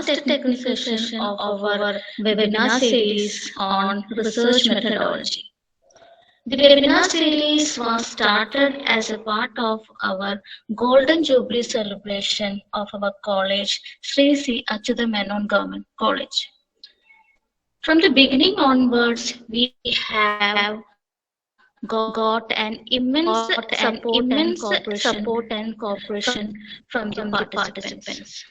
last technical session of our webinar series on research methodology. The webinar series was started as a part of our Golden Jubilee celebration of our college, Sri C. Achyuta Menon Government College. From the beginning onwards, we have got an immense support and cooperation from the participants.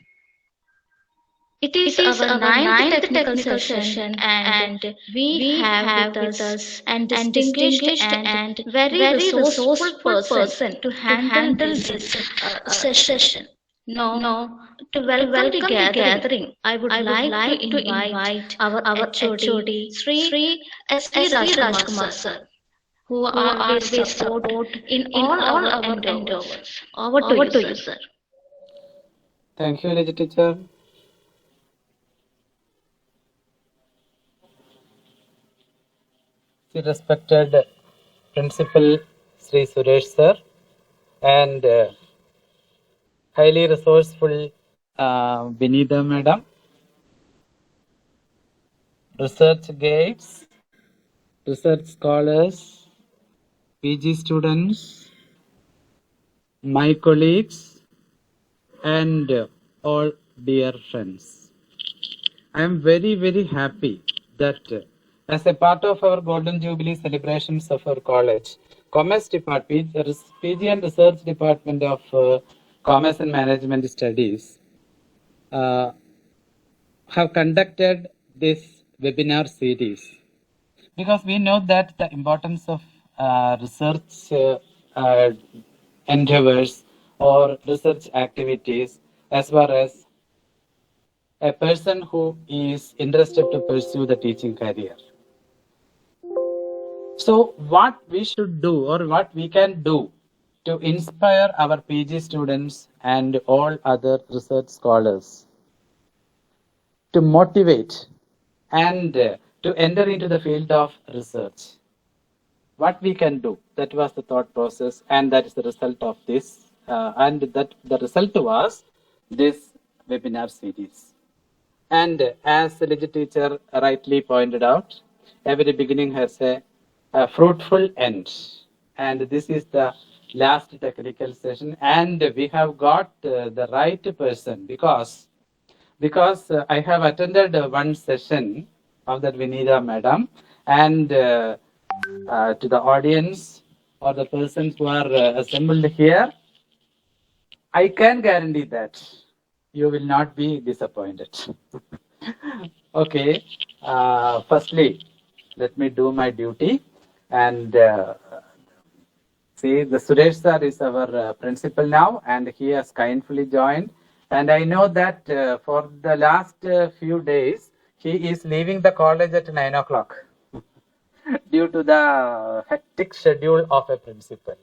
It is our ninth technical session, and we have with us a distinguished and very resourceful person to handle this session. Now, to welcome the gathering, I would like to invite our HOD, Sri S.V. Rajkumar sir, who always support in all our endeavors. Over to you, sir. Thank you, Lady Teacher. Respected Principal Sri Suresh sir and highly resourceful Vinita madam, research guides, research scholars, PG students, my colleagues, and all dear friends. I am very happy that as a part of our Golden Jubilee celebrations of our college, Commerce Department, PG and Research Department of Commerce and Management Studies have conducted this webinar series because we know that the importance of research endeavors or research activities as far as a person who is interested to pursue the teaching career. So what we should do or what we can do to inspire our PG students and all other research scholars to motivate and to enter into the field of research. What we can do, that was the thought process, and that is the result of this, and that the result was this webinar series. And as the Lady Teacher rightly pointed out, every beginning has a fruitful end, and this is the last technical session, and we have got the right person because I have attended one session of that Vinita madam, and to the audience or the persons who are assembled here, I can guarantee that you will not be disappointed. Okay, firstly, let me do my duty and see, the Suresh sir is our principal now, and he has kindly joined. And I know that for the last few days, he is leaving the college at 9 o'clock due to the hectic schedule of a principal.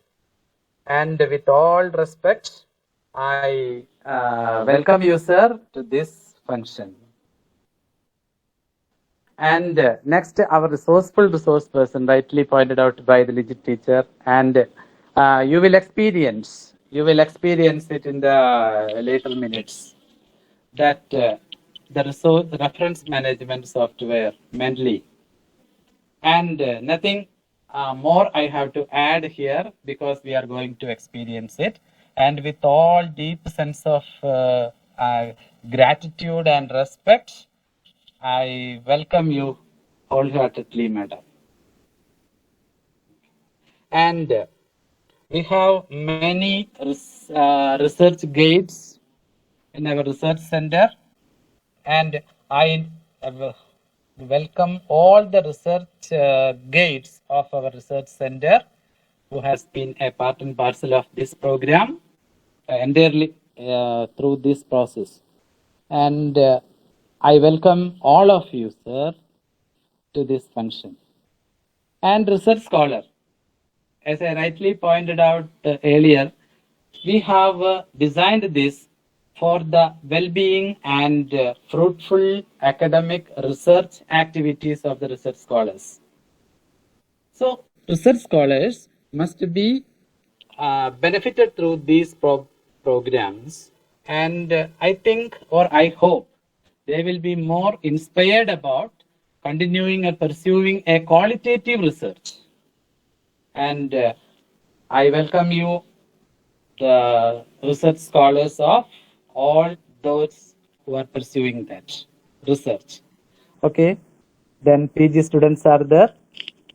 And with all respect, I welcome you, sir, to this function. And next, our resourceful resource person, rightly pointed out by the Lady Teacher, and you will experience it in the later minutes that the reference management software, Mendeley, and nothing more I have to add here because we are going to experience it, and with all deep sense of gratitude and respect, I welcome you wholeheartedly, madam. And we have many research guides in our research center, and I welcome all the research guides of our research center who has been a part and parcel of this program entirely through this process. And I welcome all of you, sir, to this function. And research scholar, as I rightly pointed out earlier, we have designed this for the well-being and fruitful academic research activities of the research scholars. So, research scholars must be benefited through these programs, and I think, or I hope, they will be more inspired about continuing and pursuing a qualitative research. And I welcome you, the research scholars of all those who are pursuing that research. Okay, then PG students are there,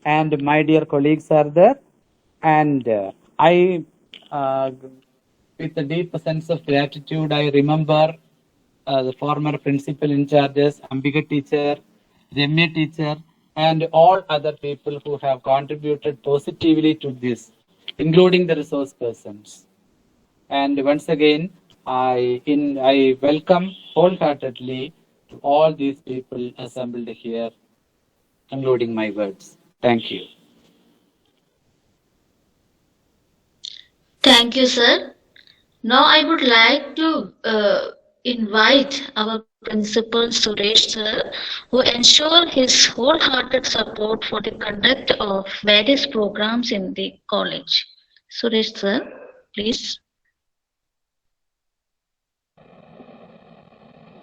and my dear colleagues are there, and with a deep sense of gratitude, I remember the former principal in charges, Ambika teacher, Remya teacher, and all other people who have contributed positively to this, including the resource persons. And once again, I welcome wholeheartedly to all these people assembled here, concluding my words. Thank you. Thank you, sir. Now I would like to invite our principal Suresh sir, who ensure his wholehearted support for the conduct of various programs in the college. Suresh sir, please.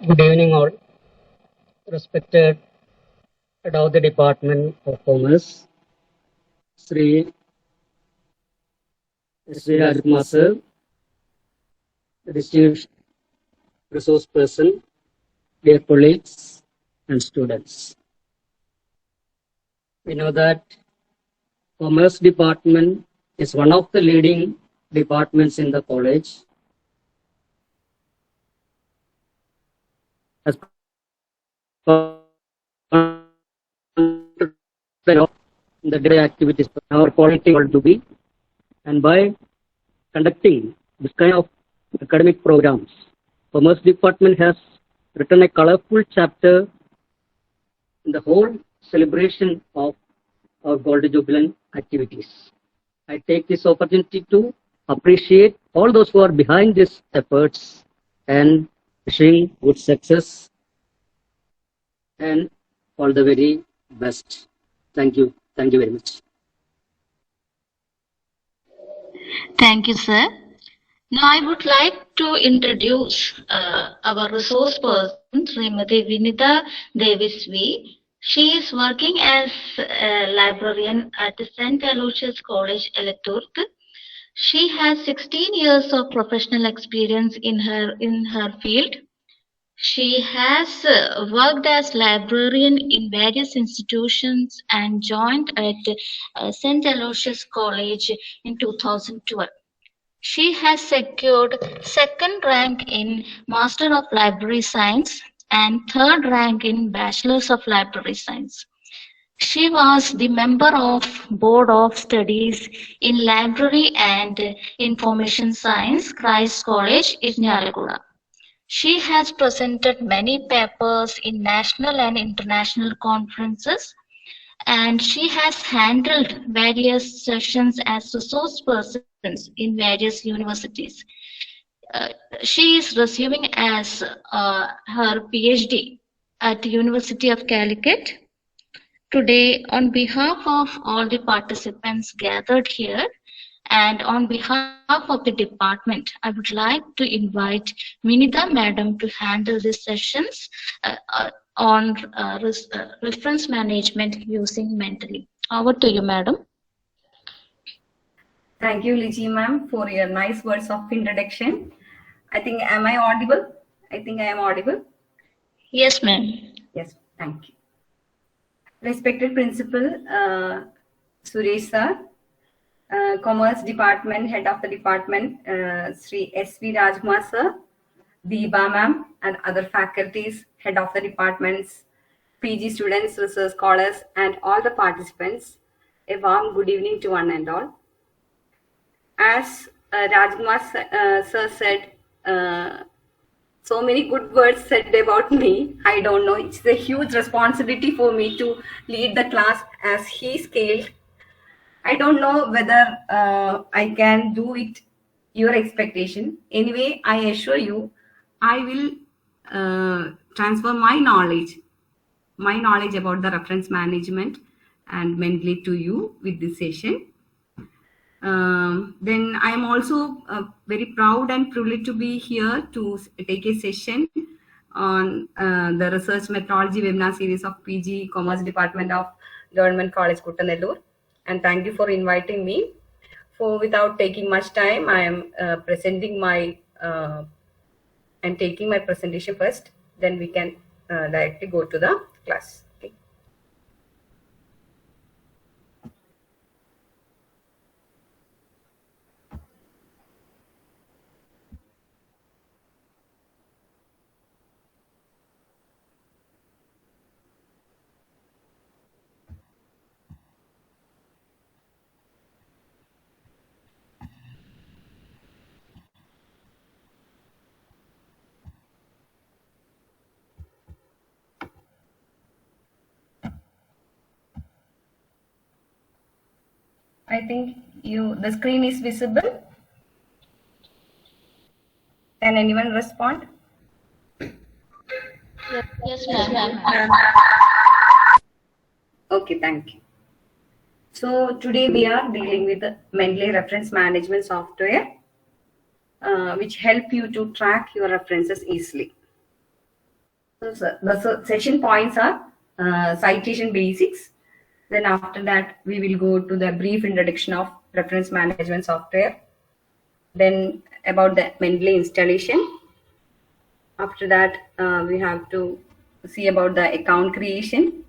Good evening, all. Respected head of the Department of Commerce, Sri Rajkumar sir, distinguished resource person, dear colleagues and students. We know that Commerce Department is one of the leading departments in the college. As the day activities our quality to be, and by conducting this kind of academic programs, Commerce Department has written a colorful chapter in the whole celebration of our Gold Jubilant activities. I take this opportunity to appreciate all those who are behind these efforts and wishing good success and all the very best. Thank you. Thank you very much. Thank you, sir. Now I would like to introduce our resource person, Srimati Vinita Davis V. She is working as a librarian at St. Aloysius College, Electurk. She has 16 years of professional experience in her field. She has worked as librarian in various institutions and joined at St. Aloysius College in 2012. She has secured second rank in Master of Library Science and third rank in Bachelors of Library Science. She was the member of Board of Studies in Library and Information Science, Christ College, Irnyalakuda. She has presented many papers in national and international conferences, and she has handled various sessions as resource persons in various universities. She is receiving as her PhD at the University of Calicut. Today, on behalf of all the participants gathered here, and on behalf of the department, I would like to invite Vinita Madam to handle these sessions on reference management using Mendeley. Over to you, Madam. Thank you, Liji ma'am, for your nice words of introduction. Am I audible? I think I am audible. Yes, ma'am. Yes, thank you. Respected Principal Suresh sir, Commerce Department, Head of the Department, Sri S.V. Rajkumar sir, Deepa ma'am, and other faculties, Head of the Departments, PG students, research scholars, and all the participants, a warm good evening to one and all. As Rajkumar sir said, so many good words said about me. I don't know. It's a huge responsibility for me to lead the class as he scaled. I don't know whether I can do it, your expectation. Anyway, I assure you, I will transfer my knowledge about the reference management and Mendeley to you with this session. Then I am also very proud and privileged to be here to take a session on the research methodology webinar series of PG Commerce Department of Government College Kuttanellur. And thank you for inviting me. Without taking much time, I am presenting my I'm taking my presentation first, then we can directly go to the class. Okay. I think the screen is visible. Can anyone respond? Yes, ma'am. Okay, thank you. So today we are dealing with the Mendeley reference management software, which help you to track your references easily. So the session points are citation basics. Then after that, we will go to the brief introduction of reference management software. Then about the Mendeley installation. After that, we have to see about the account creation.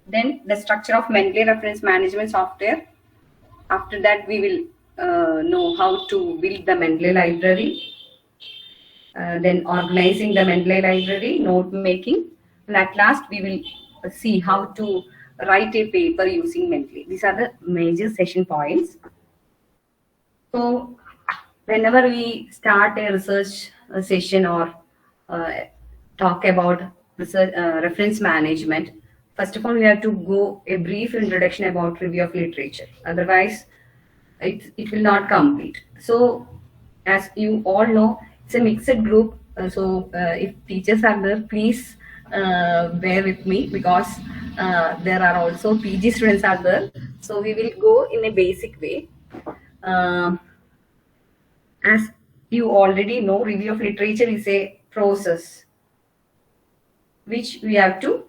Then the structure of Mendeley reference management software. After that, we will know how to build the Mendeley library. Then organizing the Mendeley library, note making. And at last, we will see how to write a paper using Mendeley. These are the major session points. So whenever we start a research session or talk about research, reference management, first of all, we have to go a brief introduction about review of literature. Otherwise, it will not complete. So as you all know, it's a mixed group. So if teachers are there, please bear with me, because there are also PG students are there. So we will go in a basic way. As you already know, review of literature is a process which we have to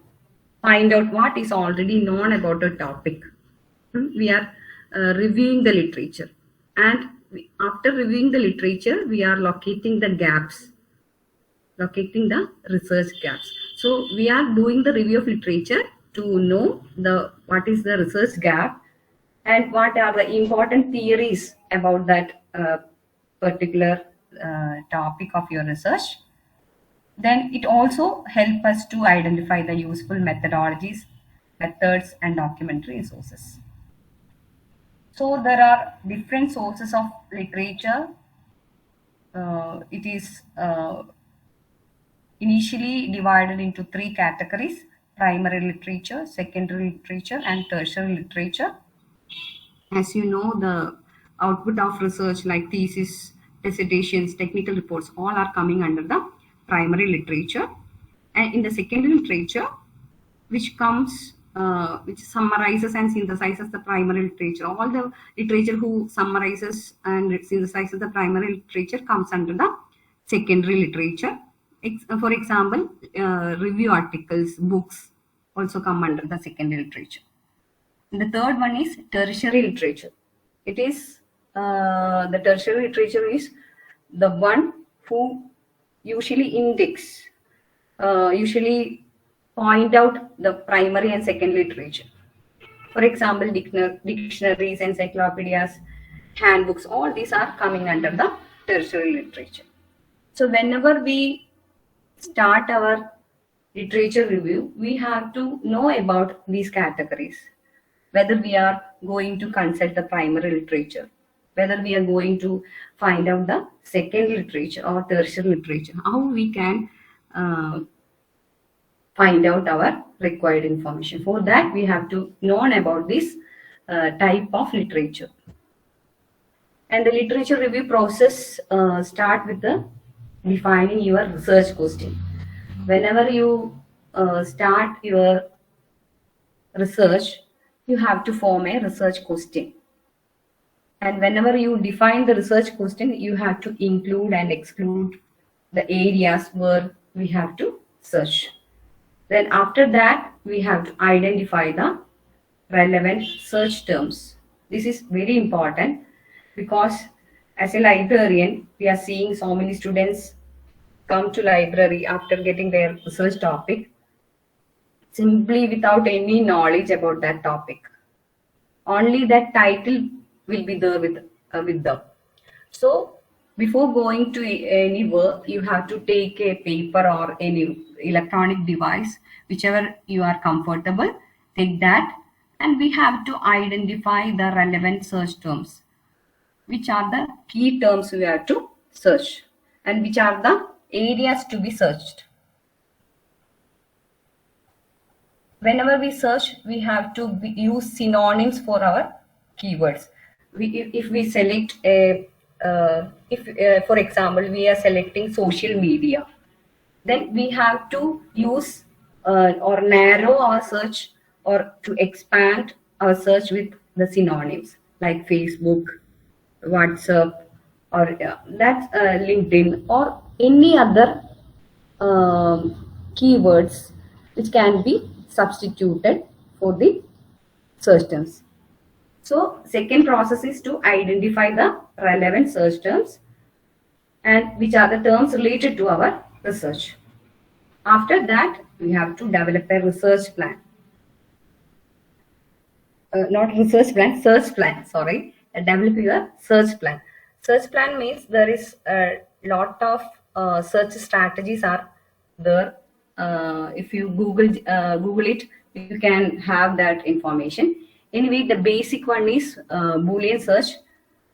find out what is already known about a topic. We are reviewing the literature, and after reviewing the literature, we are locating the gaps, locating the research gaps. So we are doing the review of literature to know what is the research gap and what are the important theories about that particular topic of your research. Then it also helps us to identify the useful methodologies, methods, and documentary resources. So there are different sources of literature. It is initially divided into 3 categories: primary literature, secondary literature, and tertiary literature. As you know, the output of research like thesis, dissertations, technical reports, all are coming under the primary literature. And in the secondary literature, which summarizes and synthesizes the primary literature, all the literature who summarizes and synthesizes the primary literature comes under the secondary literature. For example, review articles, books also come under the secondary literature. And the third one is tertiary literature. It is the tertiary literature is the one who usually index, usually point out the primary and secondary literature. For example, dictionaries, encyclopedias, handbooks, all these are coming under the tertiary literature. So whenever we start our literature review, we have to know about these categories, whether we are going to consult the primary literature, whether we are going to find out the secondary literature or tertiary literature, how we can find out our required information. For that, we have to know about this type of literature. And the literature review process start with the defining your research question. Whenever you start your research, you have to form a research question. And whenever you define the research question, you have to include and exclude the areas where we have to search. Then after that, we have to identify the relevant search terms. This is very important because as a librarian, we are seeing so many students come to library after getting their research topic simply without any knowledge about that topic. Only that title will be there with them. So before going to any work, you have to take a paper or any electronic device, whichever you are comfortable, take that, and we have to identify the relevant search terms. Which are the key terms we have to search and which are the areas to be searched. Whenever we search, we have to use synonyms for our keywords. If we select a, for example, we are selecting social media, then we have to use or narrow our search or to expand our search with the synonyms like Facebook, WhatsApp, or that's LinkedIn, or any other keywords which can be substituted for the search terms. So second process is to identify the relevant search terms and which are the terms related to our research. After that, we have to develop a research plan. Not research plan, search plan, sorry. Develop your search plan. Search plan means there is a lot of search strategies are there. If you Google it, you can have that information. Anyway, the basic one is Boolean search,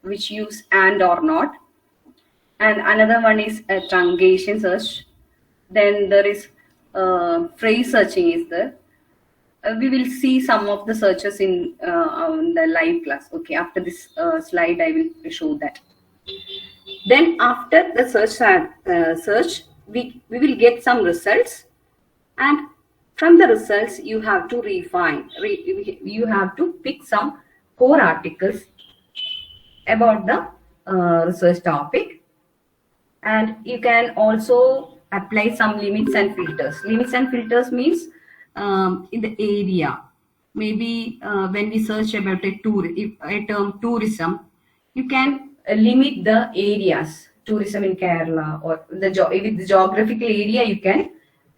which use and or not. And another one is a truncation search. Then there is phrase searching is there. We will see some of the searches in the live class. Okay, after this slide, I will show that. Then after the search, we will get some results, and from the results you have to refine. You have to pick some core articles about the research topic, and you can also apply some limits and filters. Limits and filters means in the area. Maybe when we search about a term tourism, you can limit the areas. Tourism in Kerala or with the geographical area, you can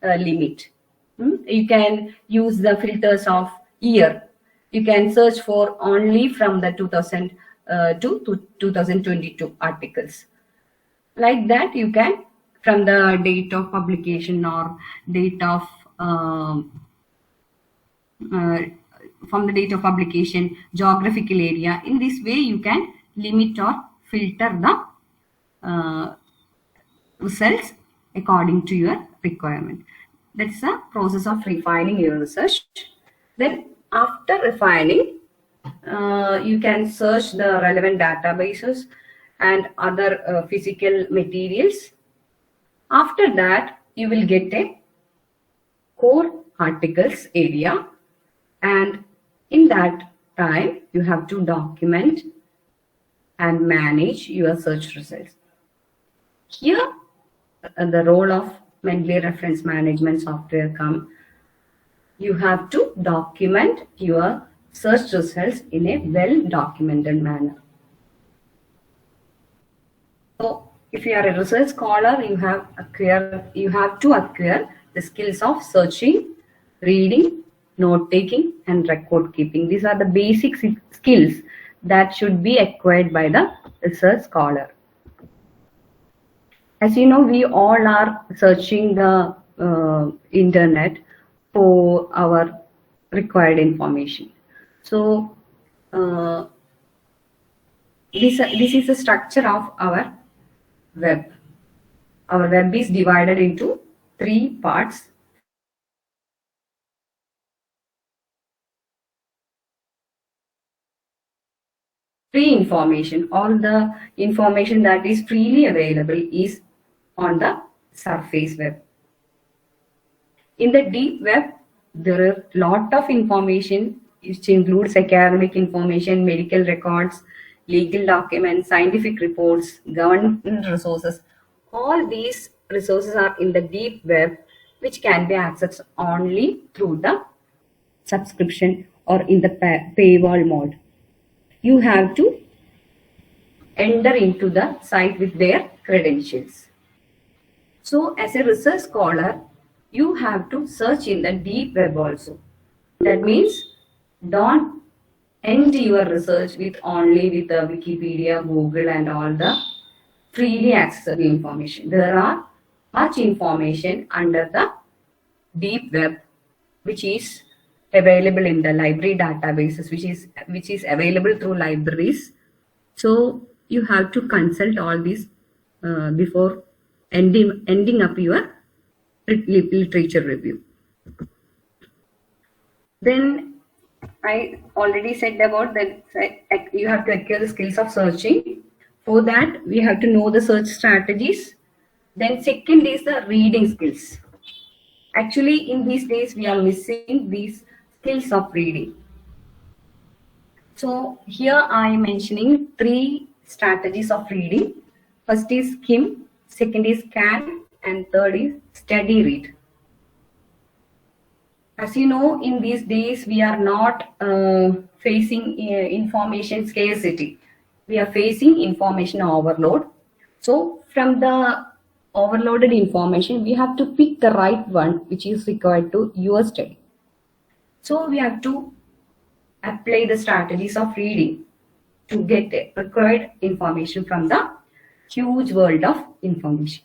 limit. You can use the filters of year. You can search for only from the 2000 to 2022 articles. Like that, you can from the date of publication or date of from the date of publication, geographical area. In this way, you can limit or filter the results according to your requirement. That's the process of refining your research. Then after refining, you can search the relevant databases and other physical materials. After that, you will get a core articles area, and in that time you have to document and manage your search results. Here the role of Mendeley reference management software come. You have to document your search results in a well documented manner. So if you are a research scholar, you have to acquire the skills of searching, reading, note taking, and record keeping. These are the basic skills that should be acquired by the research scholar. As you know, we all are searching the internet for our required information. So this is the structure of our web. Our web is divided into 3 parts. Free information. All the information that is freely available is on the surface web. In the deep web, there are a lot of information which includes academic information, medical records, legal documents, scientific reports, government resources. All these resources are in the deep web, which can be accessed only through the subscription or in the paywall mode. You have to enter into the site with their credentials. So as a research scholar, you have to search in the deep web also. That means don't end your research with only with the Wikipedia, Google and all the freely accessible information. There are much information under the deep web which is available in the library databases, which is available through libraries. So you have to consult all these before ending up your literature review. Then I already said about that you have to acquire the skills of searching. For that, we have to know the search strategies. Then second is the reading skills. Actually, in these days, we are missing these skills of reading. So here I am mentioning 3 strategies of reading. First is skim, second is scan, and third is study read. As you know, in these days, we are not facing information scarcity. We are facing information overload. So from the overloaded information, we have to pick the right one which is required to your study. So we have to apply the strategies of reading to get the required information from the huge world of information.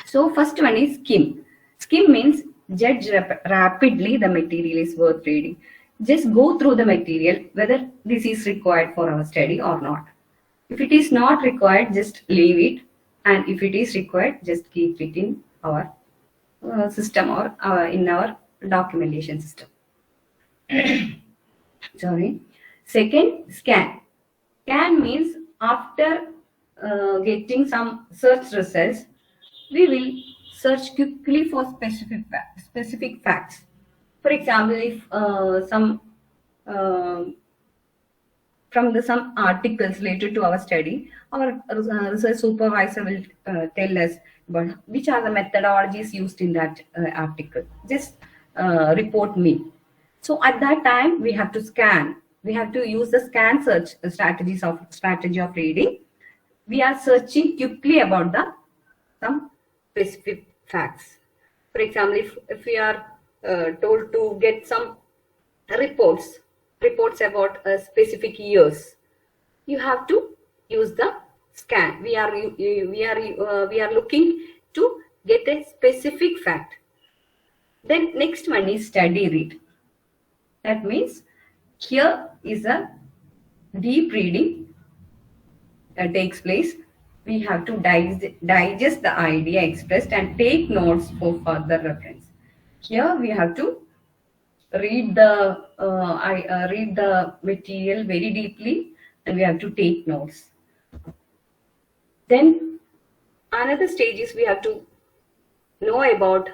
So first one is skim. Skim means judge rapidly the material is worth reading. Just go through the material whether this is required for our study or not. If it is not required, just leave it, and if it is required, just keep it in our system or in our documentation system. Sorry. Second, scan. Scan means after getting some search results, we will search quickly for specific facts. For example, if some articles related to our study, our research supervisor will tell us about which are the methodologies used in that article. Just report me. So at that time, we have to scan. We have to use the scan search strategy of reading. We are searching quickly about some specific facts. For example, if we are told to get some reports about specific years, you have to use the scan. We are looking to get a specific fact. Then next one is study read. That means here is a deep reading that takes place. We have to digest the idea expressed and take notes for further reference. Here we have to read the material very deeply, and we have to take notes. Then another stage is we have to know about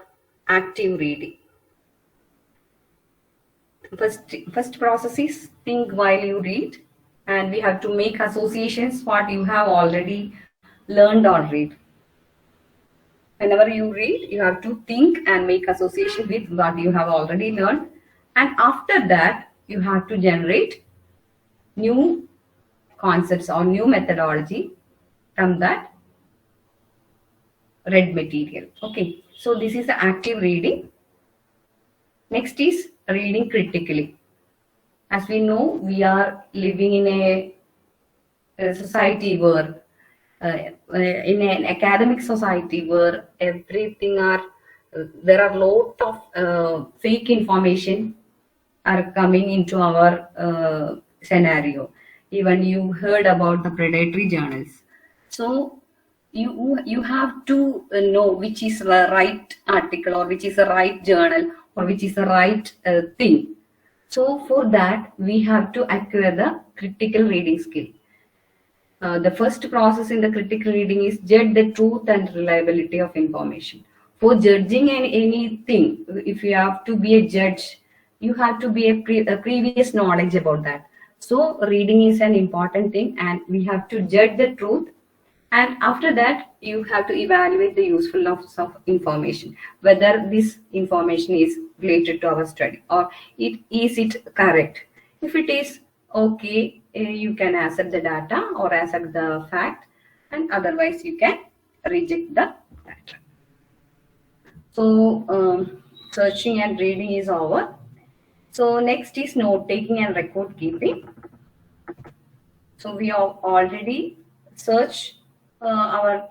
active reading. First process is think while you read, and we have to make associations what you have already learned or read. Whenever you read, you have to think and make association with what you have already learned, and after that you have to generate new concepts or new methodology from that read material. Okay, so this is the active reading. Next is reading critically. As we know, we are living in a society where in an academic society where there are lot of fake information are coming into our scenario. Even you heard about the predatory journals. So you have to know which is the right article or which is the right journal or which is the right thing. So for that, we have to acquire the critical reading skill. The first process in the critical reading is judge the truth and reliability of information. For judging anything, if you have to be a judge, you have to be a previous knowledge about that. So reading is an important thing, and we have to judge the truth And after that, you have to evaluate the usefulness of information, whether this information is related to our study or is it correct. If it is okay, you can accept the data or accept the fact, and otherwise you can reject the data. So searching and reading is over. So next is note taking and record keeping. So we have already searched our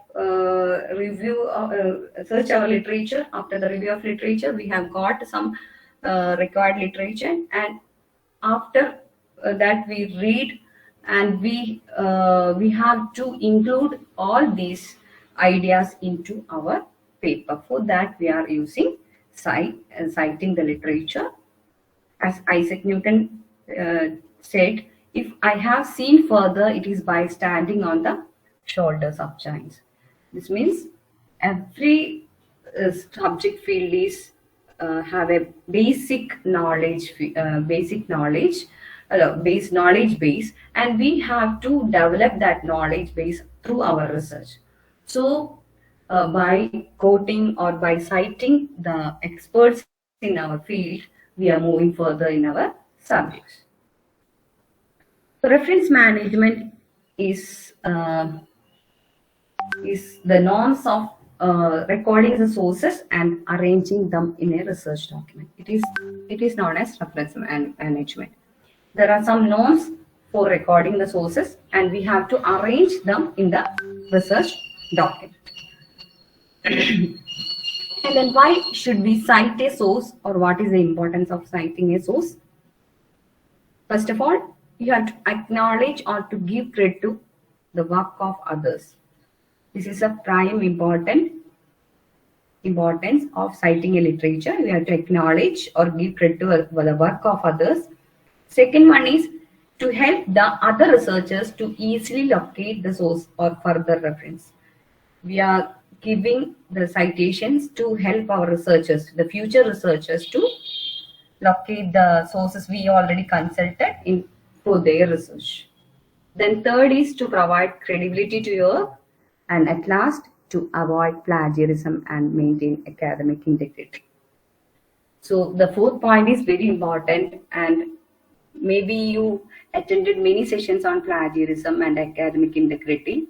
search our literature. After the review of literature, we have got some required literature, and after that we read, and we have to include all these ideas into our paper. For that, we are using citing the literature. As Isaac Newton said, if I have seen further, it is by standing on the shoulders of giants. This means every subject field is have a basic knowledge base, and we have to develop that knowledge base through our research. So by quoting or by citing the experts in our field, we are moving further in our subjects. So reference management is the norms of recording the sources and arranging them in a research document. It is known as reference management. There are some norms for recording the sources, and we have to arrange them in the research document. And then why should we cite a source, or what is the importance of citing a source? First of all, you have to acknowledge or to give credit to the work of others. This is a prime importance of citing a literature. You have to acknowledge or give credit to the work of others. Second one is to help the other researchers to easily locate the source or further reference. We are giving the citations to help our researchers, the future researchers, to locate the sources we already consulted in for their research. Then third is to provide credibility to your work, and at last to avoid plagiarism and maintain academic integrity. So the fourth point is very important, and maybe you attended many sessions on plagiarism and academic integrity.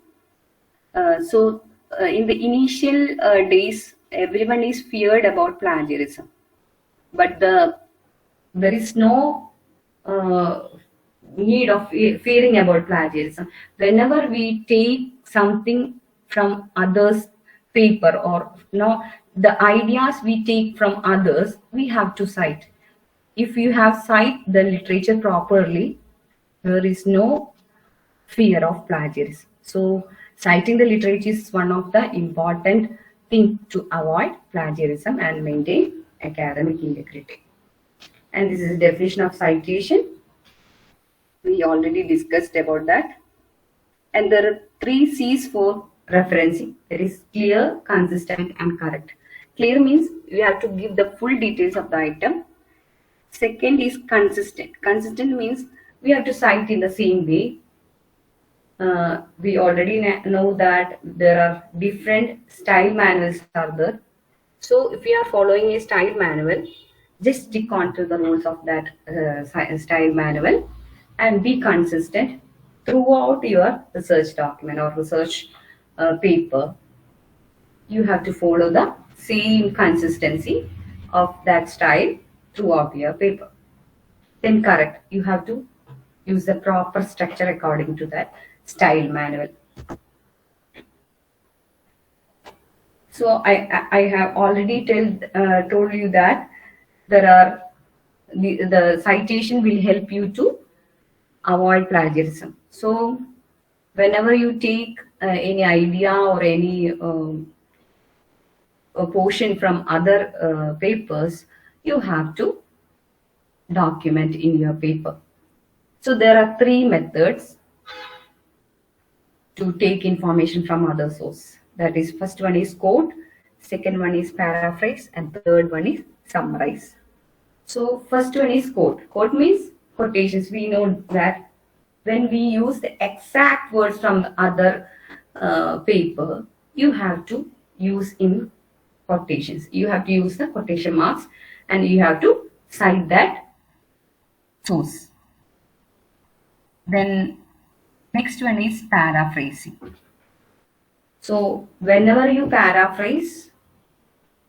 In the initial days, everyone is feared about plagiarism, but there is no need of fearing about plagiarism. Whenever we take something from others' paper, or the ideas we take from others, we have to cite. If you have cite the literature properly, there is no fear of plagiarism. So citing the literature is one of the important things to avoid plagiarism and maintain academic integrity. And this is the definition of citation. We already discussed about that. And there are 3 C's for referencing. That is clear, consistent, and correct. Clear means you have to give the full details of the item. Second is consistent. Consistent means we have to cite in the same way. We already know that there are different style manuals are there. So if you are following a style manual, just stick on to the rules of that style manual and be consistent throughout your research document or research paper. You have to follow the same consistency of that style throughout your paper. Then correct. You have to use the proper structure according to that style manual. So I have already told you that there are the citation will help you to avoid plagiarism. So whenever you take any idea or any a portion from other papers, you have to document in your paper. So there are 3 methods to take information from other source. That is, first one is quote, second one is paraphrase, and third one is summarize. So first one is quote. Quote means quotations. We know that when we use the exact words from other paper, you have to use in quotations. You have to use the quotation marks and you have to cite that source. Then next one is paraphrasing. So whenever you paraphrase,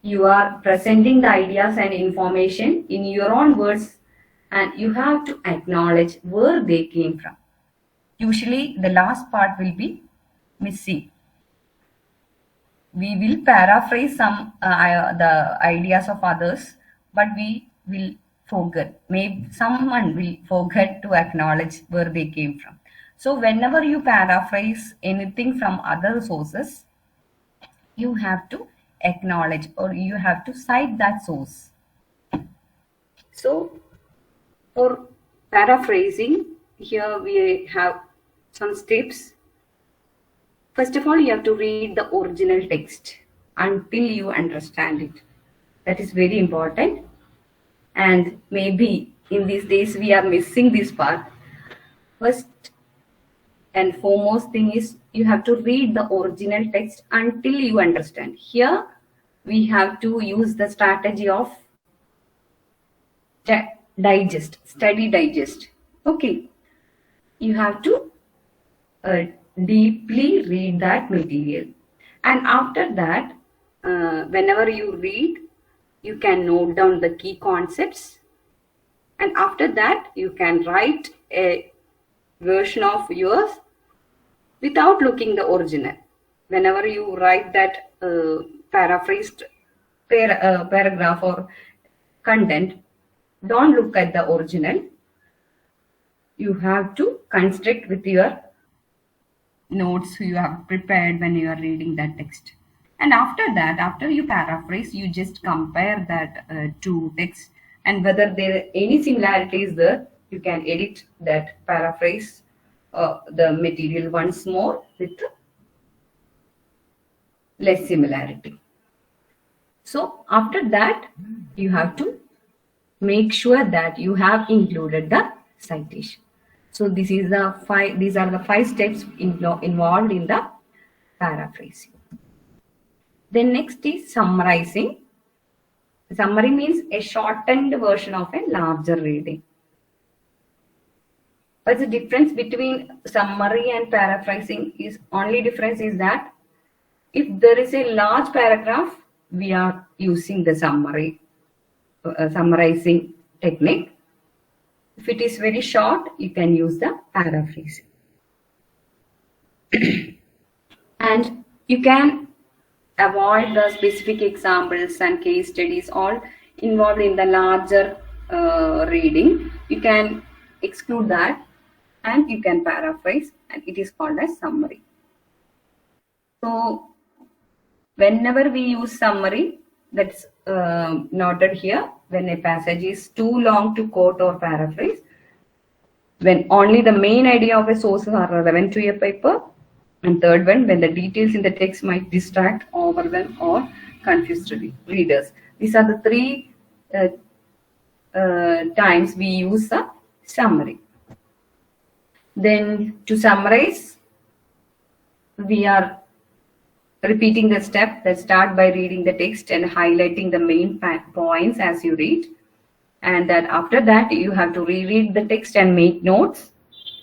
you are presenting the ideas and information in your own words and you have to acknowledge where they came from. Usually the last part will be missing. We will paraphrase some the ideas of others, but we will forget. Maybe someone will forget to acknowledge where they came from. So whenever you paraphrase anything from other sources, you have to acknowledge or you have to cite that source. So for paraphrasing, here we have some steps. First of all, you have to read the original text until you understand it. That is very important. And maybe in these days we are missing this part. First and foremost thing is you have to read the original text until you understand. Here we have to use the strategy of study digest. Okay. You have to deeply read that material, and after that whenever you read, you can note down the key concepts, and after that you can write a version of yours without looking the original. Whenever you write that paraphrased paragraph or content, don't look at the original. You have to construct with your notes you have prepared when you are reading that text. And after that, after you paraphrase, you just compare that two texts, and whether there any similarity is there, you can edit that paraphrase the material once more with less similarity. So after that, you have to make sure that you have included the citation. So these are the 5 steps involved in the paraphrasing. Then next is summarizing. Summary means a shortened version of a larger reading. But the difference between summary and paraphrasing is that if there is a large paragraph, we are using the summarizing technique. If it is very short, you can use the paraphrasing. And you can avoid the specific examples and case studies all involved in the larger reading. You can exclude that and you can paraphrase, and it is called as summary. So whenever we use summary, that's noted here. When a passage is too long to quote or paraphrase, when only the main idea of a source are relevant to a paper, and third one, when the details in the text might distract, overwhelm, or confuse readers. These are the 3 times we use a summary. Then to summarize, we are repeating the step that start by reading the text and highlighting the main points as you read, and that after that you have to reread the text and make notes,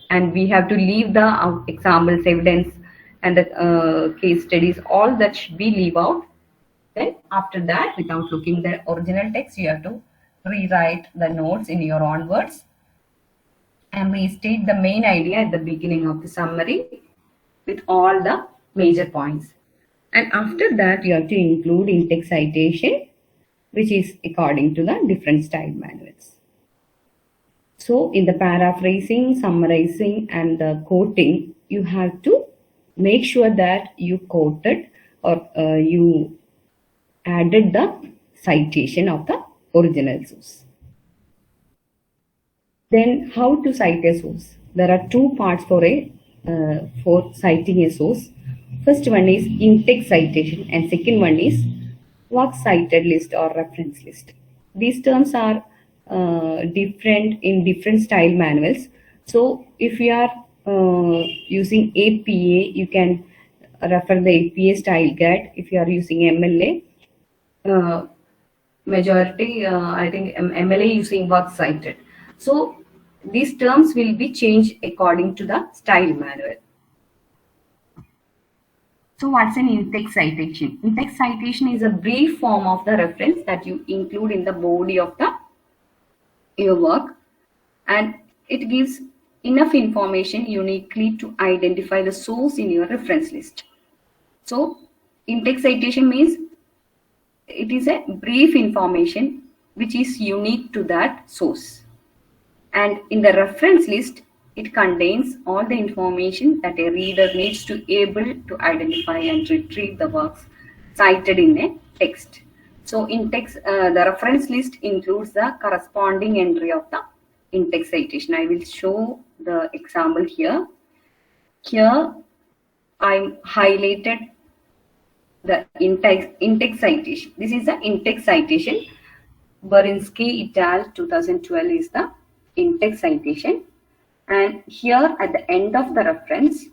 and we have to leave the examples, evidence, and the case studies, all that should be leave out. Then after that, without looking the original text, you have to rewrite the notes in your own words and restate the main idea at the beginning of the summary with all the major points. And after that, you have to include in-text citation, which is according to the different style manuals. So in the paraphrasing, summarizing, and the quoting, you have to make sure that you quoted or you added the citation of the original source. Then how to cite a source? There are 2 parts for citing a source. First one is in-text citation and second one is works cited list or reference list. These terms are different in different style manuals. So if you are using APA, you can refer the APA style guide. If you are using MLA, majority, I think MLA using works cited. So these terms will be changed according to the style manual. So what's an in-text citation? In-text citation is a brief form of the reference that you include in the body of your work, and it gives enough information uniquely to identify the source in your reference list. So in-text citation means it is a brief information which is unique to that source. And in the reference list, it contains all the information that a reader needs to be able to identify and retrieve the works cited in a text. So in text, the reference list includes the corresponding entry of the in-text citation. I will show the example here. Here, I highlighted the in-text citation. This is the in-text citation. Berinsky et al. 2012 is the in-text citation. And here at the end of the reference,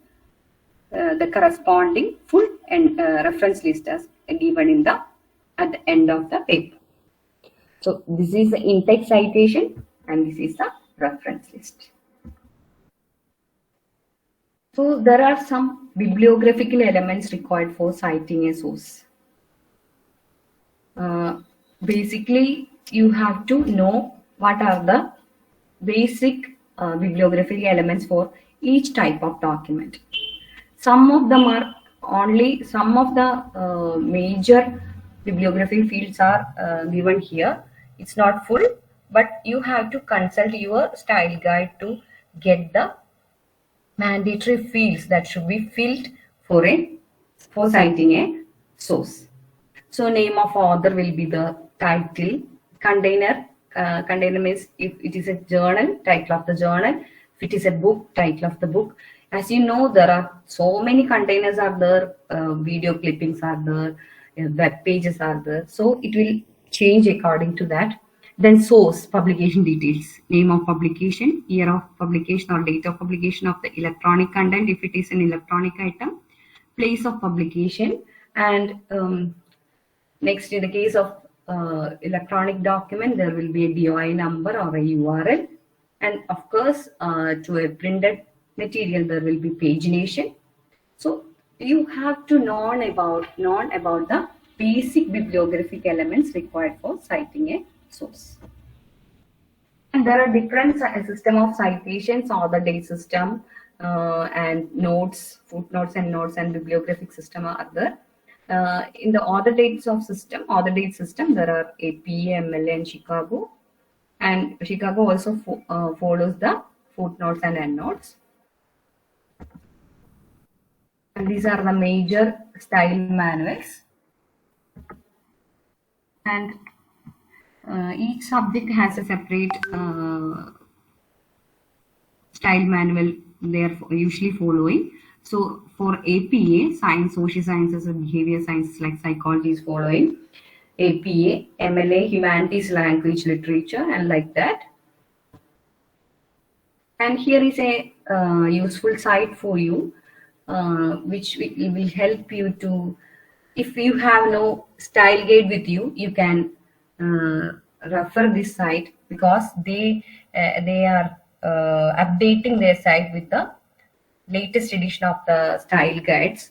the corresponding full reference list is given at the end of the paper. So this is the in-text citation and this is the reference list. So there are some bibliographical elements required for citing a source. Basically, you have to know what are the basic bibliographical elements for each type of document. Some of them are only, some of the major bibliography fields are given here. It's not full, but you have to consult your style guide to get the mandatory fields that should be filled for citing a source. So name of author will be the title. Container means if it is a journal, title of the journal. If it is a book, title of the book. As you know, there are so many containers are there, video clippings are there, web pages are there. So it will change according to that. Then source, publication details, name of publication, year of publication or date of publication of the electronic content if it is an electronic item, place of publication, and next in the case of electronic document there will be a DOI number or a URL, and of course to a printed material there will be pagination. So you have to know about the basic bibliographic elements required for citing a source. And there are different system of citations, author date system and notes, footnotes and notes, and bibliographic system are there. In the author date system, there are APA, MLA, and Chicago. And Chicago also follows the footnotes and endnotes. And these are the major style manuals. And each subject has a separate style manual they are usually following. So for APA, science, social sciences, and behavior sciences like psychology is following APA, MLA, humanities, language, literature, and like that. And here is a useful site for you, which will help you to, if you have no style guide with you, you can refer this site, because they are updating their site with the latest edition of the style guides.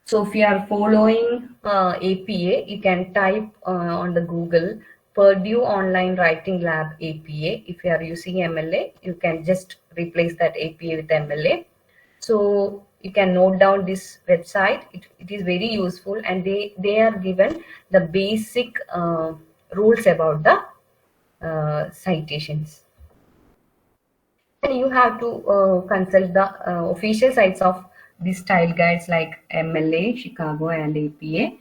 So if you are following APA, you can type on the Google Purdue Online Writing Lab APA. If you are using MLA, you can just replace that APA with MLA. So you can note down this website. It is very useful, and they are given the basic rules about the citations. And you have to consult the official sites of these style guides like MLA, Chicago, and APA.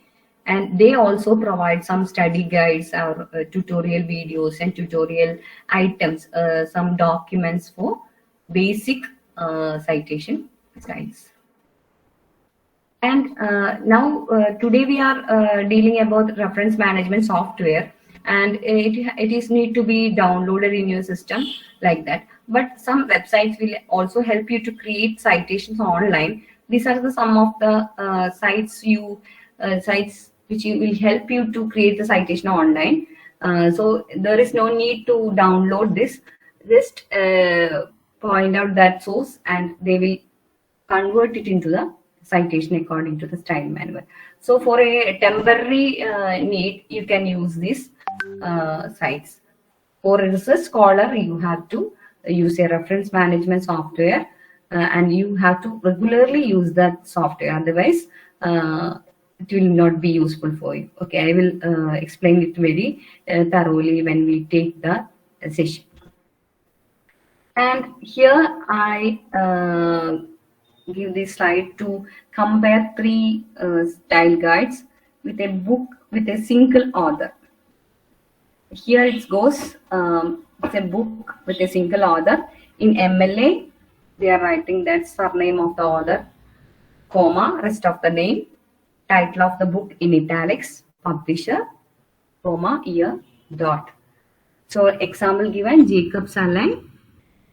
And they also provide some study guides or tutorial videos and tutorial items, some documents for basic citation styles. And now today we are dealing about reference management software, and it is need to be downloaded in your system like that. But some websites will also help you to create citations online these are the some of the sites which will help you to create the citation online. So there is no need to download this. Just point out that source and they will convert it into the citation according to the style manual. So for a temporary need, you can use these sites. For a research scholar, you have to use a reference management software and you have to regularly use that software. Otherwise, it will not be useful for you. Okay, I will explain it very thoroughly when we take the session. And here I give this slide to compare three style guides with a book with a single author. Here it goes, it's a book with a single author. In MLA, they are writing that surname of the author, comma, rest of the name, title of the book in italics, publisher, comma, year, dot. So example given, Jacobs Allen.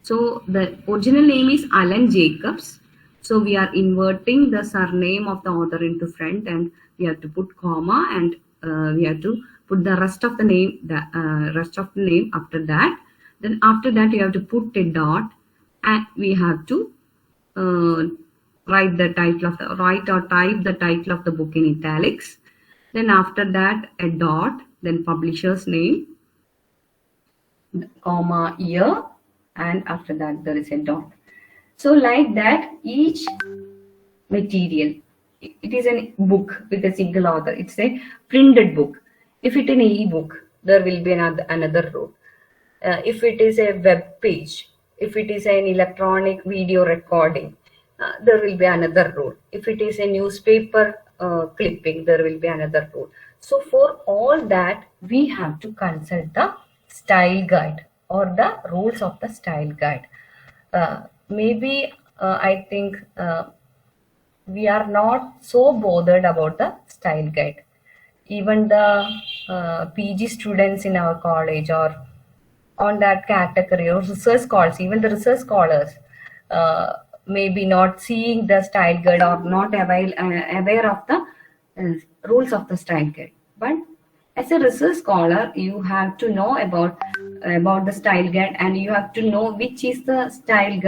So the original name is Alan Jacobs. So we are inverting the surname of the author into front and we have to put comma and we have to put the rest of the name after that. Then after that you have to put a dot and we have to type the title of the book in italics. Then after that a dot, then publisher's name, comma, year, and after that there is a dot. So like that, each material, it is a book with a single author. It's a printed book. If it is an e-book, there will be another rule. If it is a web page, if it is an electronic video recording, there will be another rule. If it is a newspaper clipping, there will be another rule. So for all that, we have to consult the style guide or the rules of the style guide. Maybe I think we are not so bothered about the style guide. Even the PG students in our college or on that category or research scholars, even the research scholars maybe not seeing the style guide or not aware of the rules of the style guide. But as a research scholar, you have to know about the style guide and you have to know which is the style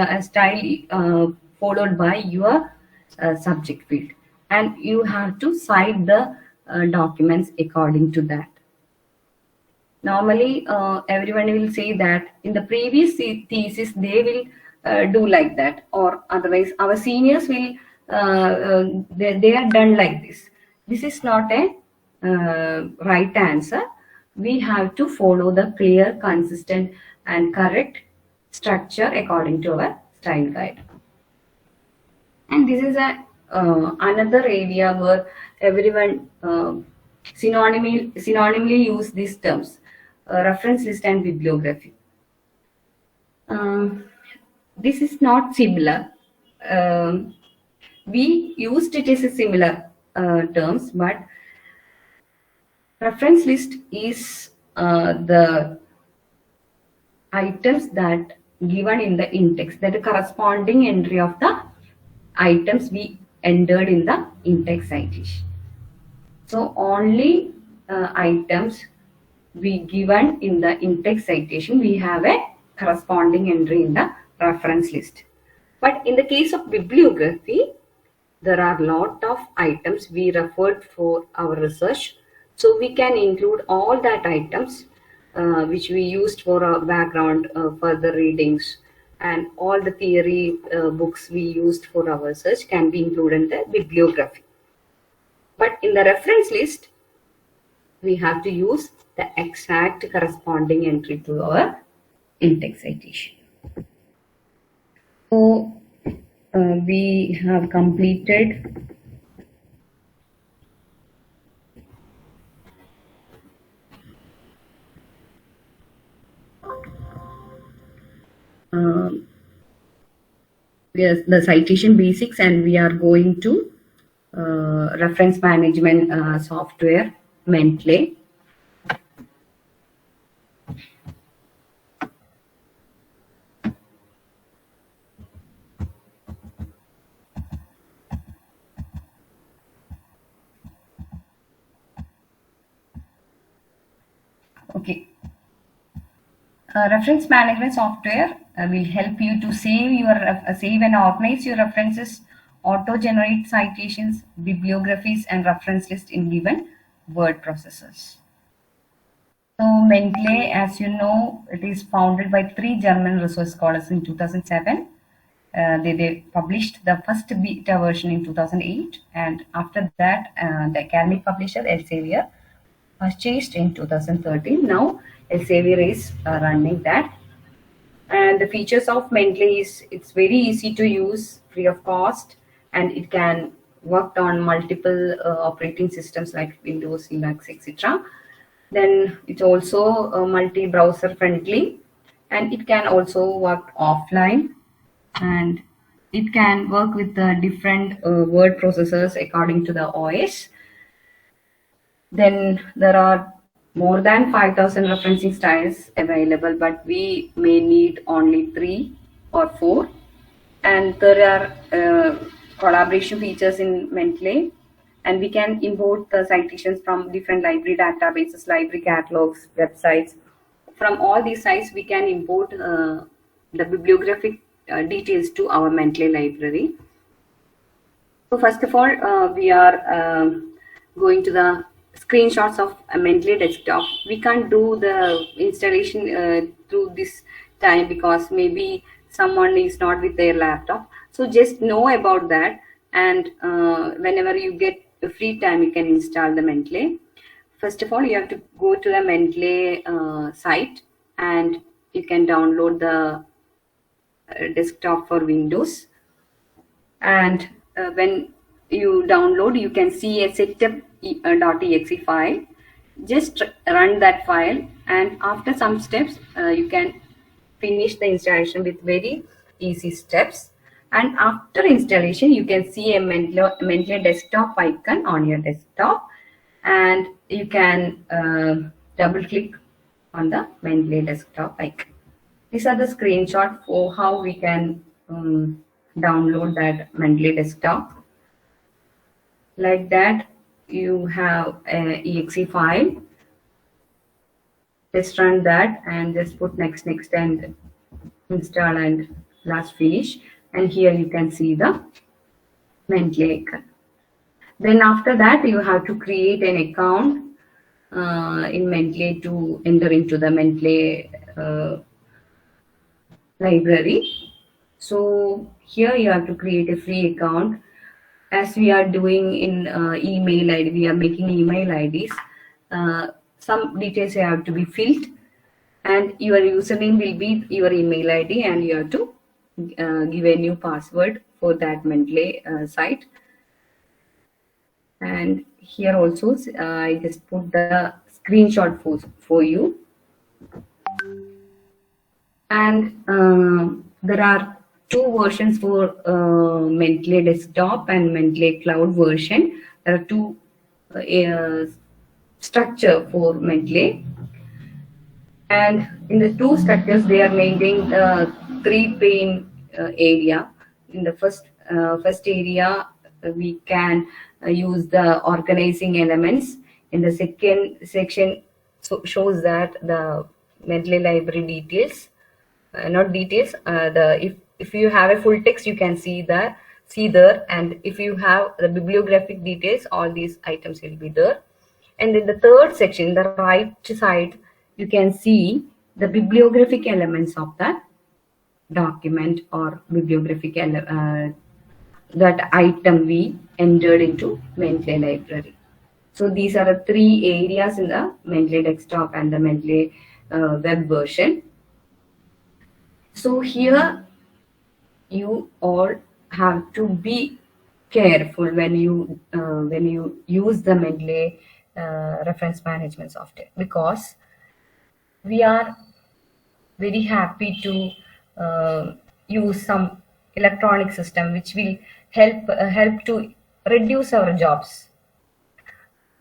followed by your subject field, and you have to cite the documents according to that. Normally, everyone will say that in the previous thesis they will do like that, or otherwise our seniors will they are done like this. This is not a right answer. We have to follow the clear, consistent, and correct structure according to our style guide. And this is a another area where everyone synonymally use these terms, reference list and bibliography. This is not similar. We used it as a similar terms, but reference list is the items that given in the index, that the corresponding entry of the items we entered in the index citation. So only items we given in the index citation, we have a corresponding entry in the reference list. But in the case of bibliography, there are a lot of items we referred for our research. So we can include all that items which we used for our background further readings, and all the theory books we used for our research can be included in the bibliography. But in the reference list, we have to use the exact corresponding entry to our index citation. So we have completed yes, the citation basics, and we are going to reference management software, Mendeley. Okay. Reference management software will help you to save and organize your references, auto-generate citations, bibliographies, and reference lists in given word processors. So Mendeley, as you know, it is founded by 3 German research scholars in 2007. They published the first beta version in 2008, and after that, the academic publisher Elsevier purchased in 2013. Now Elsevier is running that. And the features of Mendeley is it's very easy to use, free of cost, and it can work on multiple operating systems like Windows, Linux, etc. Then it's also multi-browser friendly, and it can also work offline, and it can work with the different word processors according to the OS. Then there are more than 5,000 referencing styles available, but we may need only 3 or 4. And there are collaboration features in Mendeley, and we can import the citations from different library databases, library catalogs, websites. From all these sites, we can import the bibliographic details to our Mendeley library. So first of all, we are going to the screenshots of a Mendeley desktop. We can't do the installation through this time because maybe someone is not with their laptop. So just know about that, and whenever you get a free time, you can install the Mendeley. First of all, you have to go to the Mendeley site, and you can download the desktop for Windows. And when you download, you can see a setup.exe file. Just run that file, and after some steps, you can finish the installation with very easy steps. And after installation, you can see a Mendeley desktop icon on your desktop, and you can double click on the Mendeley desktop icon. These are the screenshots for how we can download that Mendeley desktop. Like that, you have an exe file. Just run that and just put next and install and last finish. And here you can see the Mendeley icon. Then after that, you have to create an account in Mendeley to enter into the Mendeley library. So here you have to create a free account. As we are doing in email ID, we are making email IDs. Some details have to be filled, and your username will be your email ID, and you have to give a new password for that Mendeley site. And here also, I just put the screenshot for you. And there are 2 versions for Mendeley desktop and Mendeley cloud version. There are 2 structure for Mendeley, and in the 2 structures they are maintaining the 3 pane area. In the first area, we can use the organizing elements. In the second section, shows that the Mendeley library details, not details. If you have a full text, you can see there, and if you have the bibliographic details, all these items will be there. And in the 3rd section, the right side, you can see the bibliographic elements of that document or bibliographic that item we entered into Mendeley library. So these are the 3 areas in the Mendeley desktop and the Mendeley web version. So here you all have to be careful when you use the Mendeley reference management software, because we are very happy to use some electronic system which will help to reduce our jobs.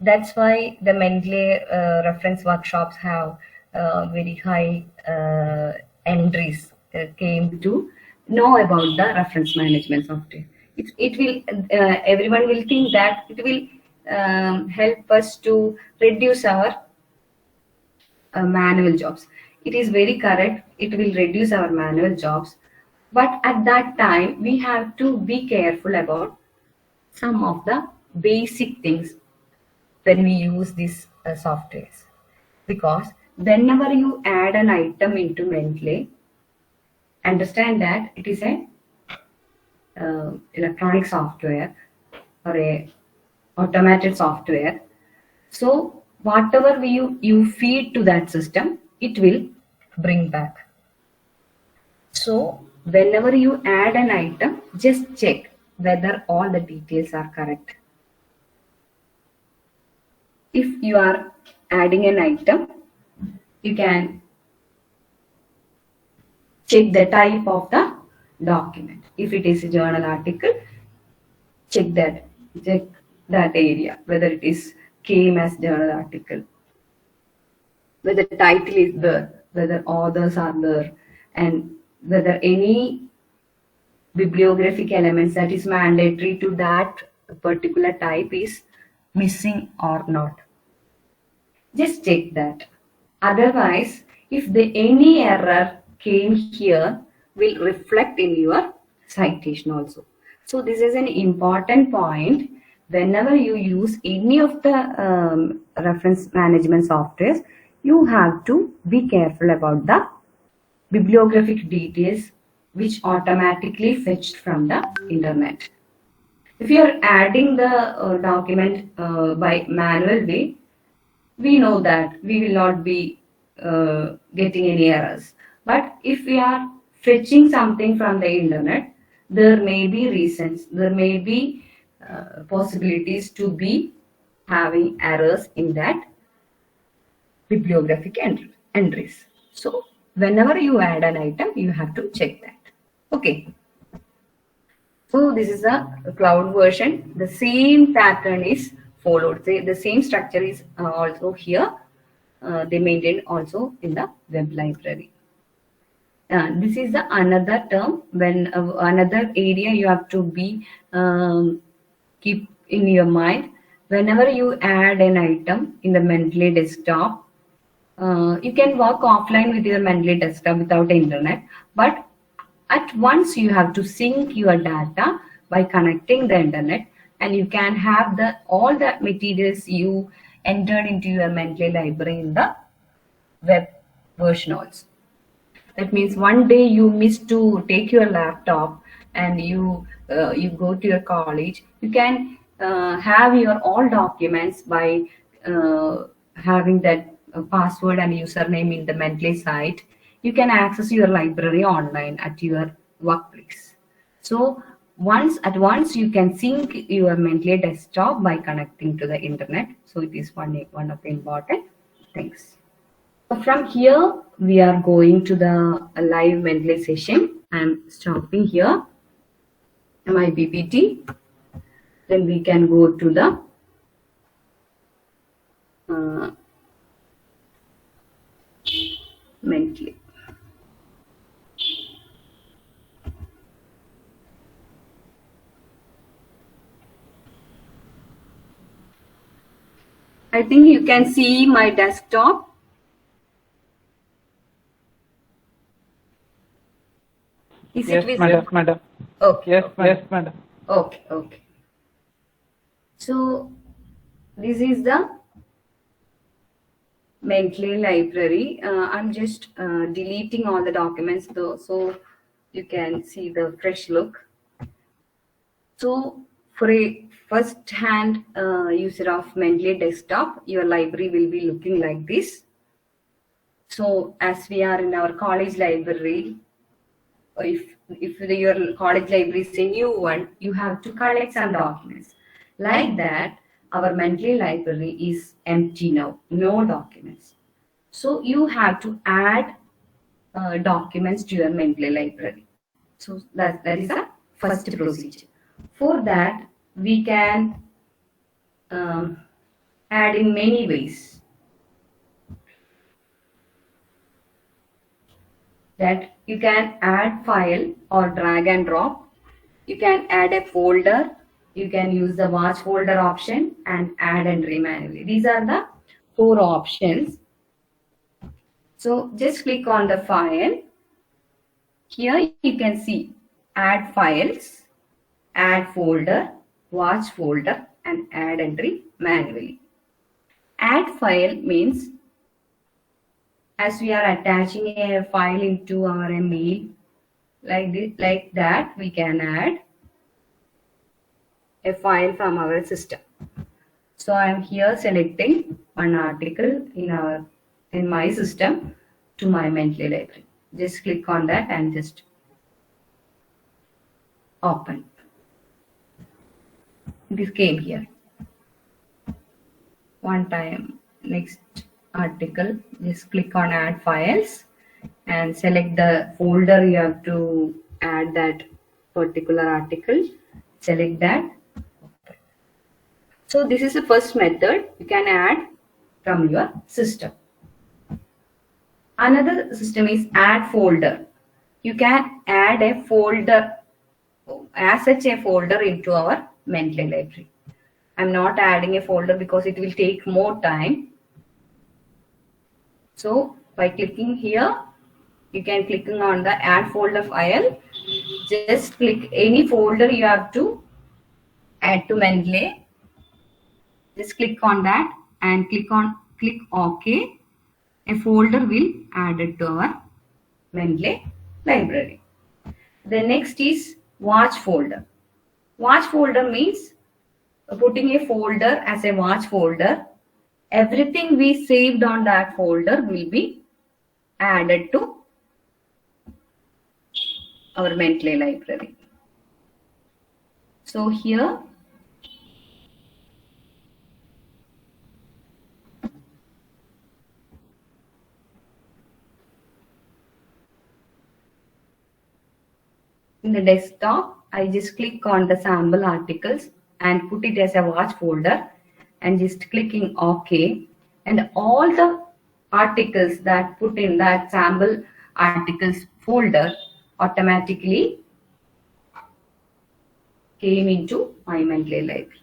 That's why the Mendeley reference workshops have very high entries came to know about the reference management software. It will everyone will think that it will help us to reduce our manual jobs. It is very correct. It will reduce our manual jobs. But at that time, we have to be careful about some of the basic things when we use these softwares. Because whenever you add an item into Mendeley, understand that it is a electronic software or a automated software. So whatever you feed to that system, it will bring back. So whenever you add an item, just check whether all the details are correct. If you are adding an item, you can check the type of the document. If it is a journal article, check that area, whether it is came as journal article, whether the title is there, whether authors are there, and whether any bibliographic elements that is mandatory to that particular type is missing or not. Just check that. Otherwise, if any error came here, will reflect in your citation also. So this is an important point. Whenever you use any of the reference management softwares, you have to be careful about the bibliographic details which automatically fetched from the internet. If you are adding the document by manual way, we know that we will not be getting any errors. But if we are fetching something from the internet, there may be reasons, there may be possibilities to be having errors in that bibliographic entries. So whenever you add an item, you have to check that. Okay. So this is a cloud version. The same pattern is followed. The same structure is also here. They maintained also in the web library. This is the another term, when another area you have to be keep in your mind. Whenever you add an item in the Mendeley desktop, you can work offline with your Mendeley desktop without internet, but at once you have to sync your data by connecting the internet, and you can have all the materials you entered into your Mendeley library in the web version also. That means one day you miss to take your laptop and you go to your college, you can have your all documents by having that password and username in the Mendeley site. You can access your library online at your workplace. So at once you can sync your Mendeley desktop by connecting to the internet. So it is one of the important things. From here, we are going to the live Mendeley session. I am stopping here my BPT. Then we can go to the Mendeley. I think you can see my desktop. Is Yes, it visible? madam. Okay. Yes, madam. Okay. So this is the Mendeley library. I'm just deleting all the documents though, so you can see the fresh look. So for a first-hand user of Mendeley desktop, your library will be looking like this. So as we are in our college library, if your college library is a new one, you have to collect some documents. Like that, our Mendeley library is empty now, no documents. So you have to add documents to your Mendeley library. So that is the first procedure. For that, we can add in many ways. That you can add file or drag and drop. You can add a folder. You can use the watch folder option and add entry manually. These are the 4 options So just click on the file. Here you can see add files, add folder, watch folder, and add entry manually. Add file means as we are attaching a file into our mail, like that, we can add a file from our system. So I am here selecting one article in my system to my Mendeley library. Just click on that and just open. This came here. One time, next article, just click on add files and select the folder you have to add that particular article. Select that. So this is the first method you can add from your system. Another system is add folder. You can add a folder, as such a folder into our Mendeley library. I'm not adding a folder because it will take more time. So by clicking here, you can click on the add folder file. Just click any folder you have to add to Mendeley. Just click on that and click OK. A folder will add it to our Mendeley library. The next is watch folder. Watch folder means putting a folder as a watch folder. Everything we saved on that folder will be added to our Mendeley library. So here in the desktop, I just click on the sample articles and put it as a watch folder and just clicking OK. And all the articles that put in that sample articles folder automatically came into my Mendeley library.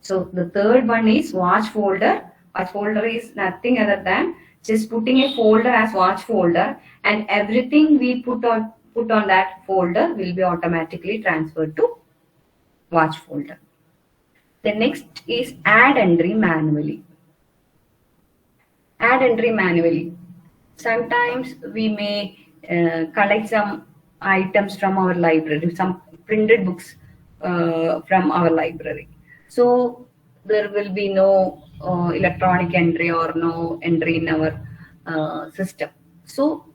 So the third one is watch folder. Watch folder is nothing other than just putting a folder as watch folder, and everything we put on that folder will be automatically transferred to watch folder. The next is add entry manually. Add entry manually. Sometimes we may collect some items from our library, some printed books from our library. So there will be no electronic entry or no entry in our system. So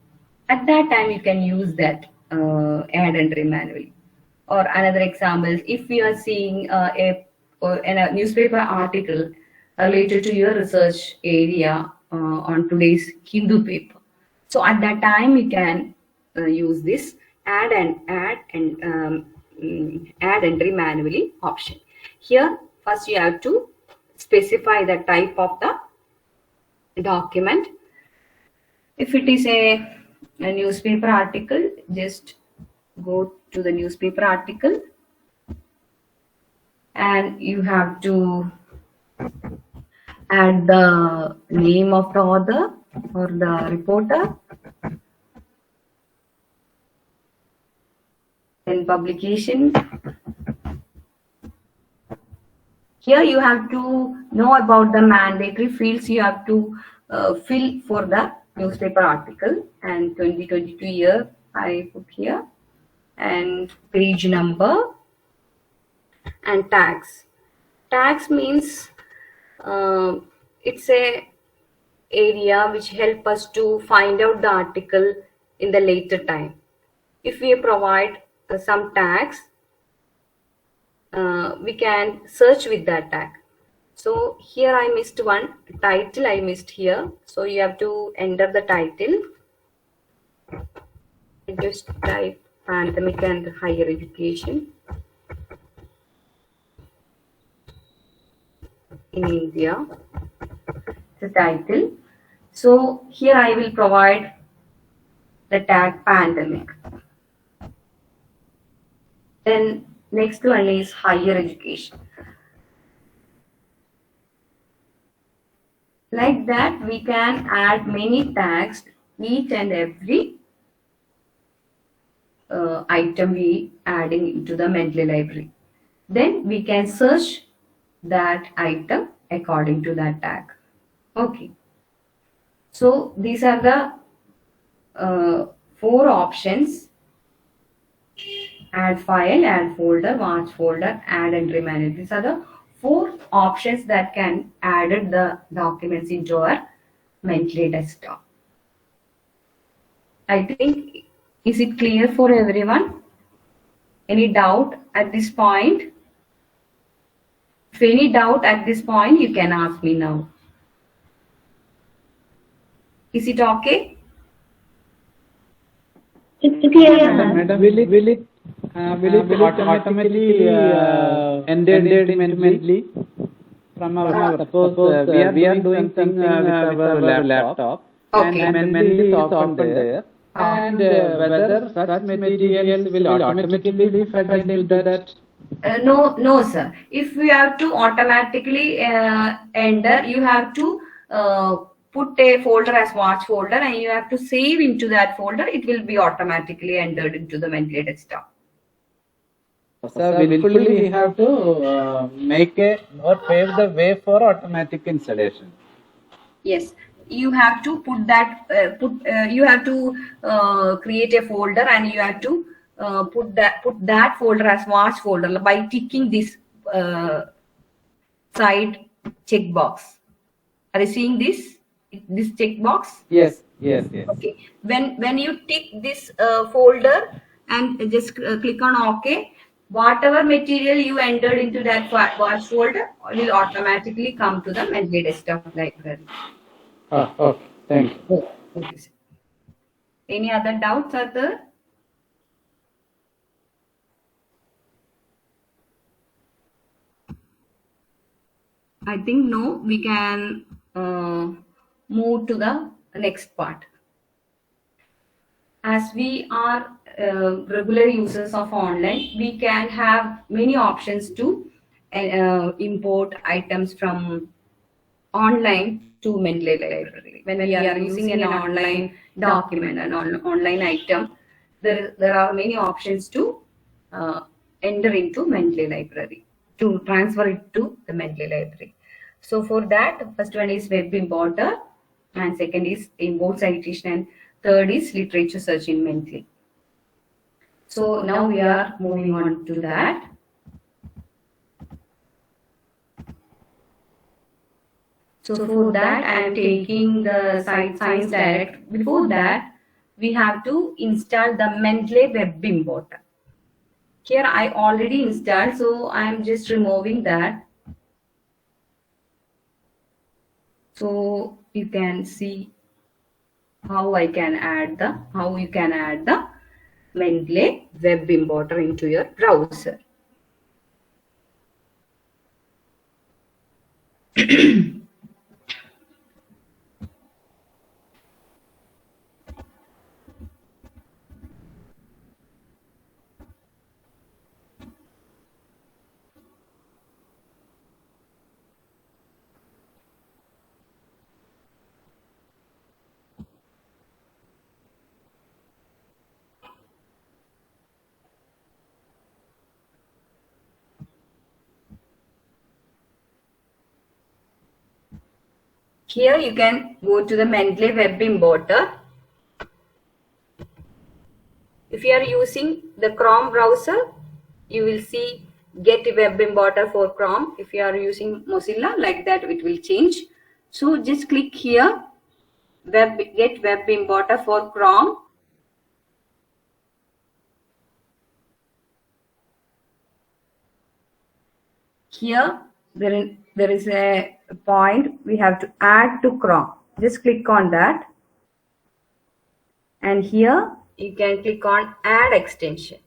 at that time you can use that add entry manually. Or another example, if you are seeing a newspaper article related to your research area on today's Hindu paper, so at that time you can use this add entry manually option. Here first you have to specify the type of the document. If it is a newspaper article, just go to the newspaper article and you have to add the name of the author or the reporter, then publication. Here you have to know about the mandatory fields you have to fill for the newspaper article, and 2022 year I put here, and page number and tags. Tags means it's a area which help us to find out the article in the later time. If we provide some tags, we can search with that tag. So here I missed one title, I missed here. So you have to enter the title. Just type pandemic and higher education in India, the title. So here I will provide the tag pandemic. Then next one is higher education. Like that, we can add many tags each and every item we adding into the Mendeley library. Then we can search that item according to that tag. Okay. So these are the four options: add file, add folder, watch folder, add entry manager. These are the four options that can add the documents into our Mendeley desktop. I think, is it clear for everyone? Any doubt at this point? If any doubt at this point, you can ask me now. Is it okay? It's clear, sir. Madam, will it automatically ended independently from our suppose we are doing something with our laptop, Okay. and Mendeley is open there, and whether such materials will automatically be fed into that. No, sir. If you have to automatically enter, you have to put a folder as watch folder, and you have to save into that folder. It will be automatically entered into the Mendeley desktop. So willfully we have to make a or pave the way for automatic installation. Yes, you have to put that. You have to create a folder, and you have to put that folder as watch folder by ticking this side checkbox. Are you seeing this checkbox? Yes. Okay. When you tick this folder and just click on OK, whatever material you entered into that watch folder will automatically come to the Mendeley desktop library. Okay. Thank you. Okay, sir. Any other doubts are there? I think no. We can move to the next part. As we are regular users of online, we can have many options to import items from online to Mendeley library. When we are using an online document, an online item, there are many options to enter into Mendeley library, to transfer it to the Mendeley library. So for that, first one is web importer, and second is import citation, and third is literature search in Mendeley. So now we are moving on to that. So for that, I am taking the Cite Science Direct. Before that, we have to install the Mendeley web importer. Here I already installed, so I am just removing that. So you can see how you can add the Mendeley web importer into your browser. Here you can go to the Mendeley web importer. If you are using the Chrome browser, you will see get web importer for Chrome. If you are using Mozilla, like that it will change. So just click here, get web importer for Chrome. Here there is a point we have to add to Chrome. Just click on that, and here you can click on add extension.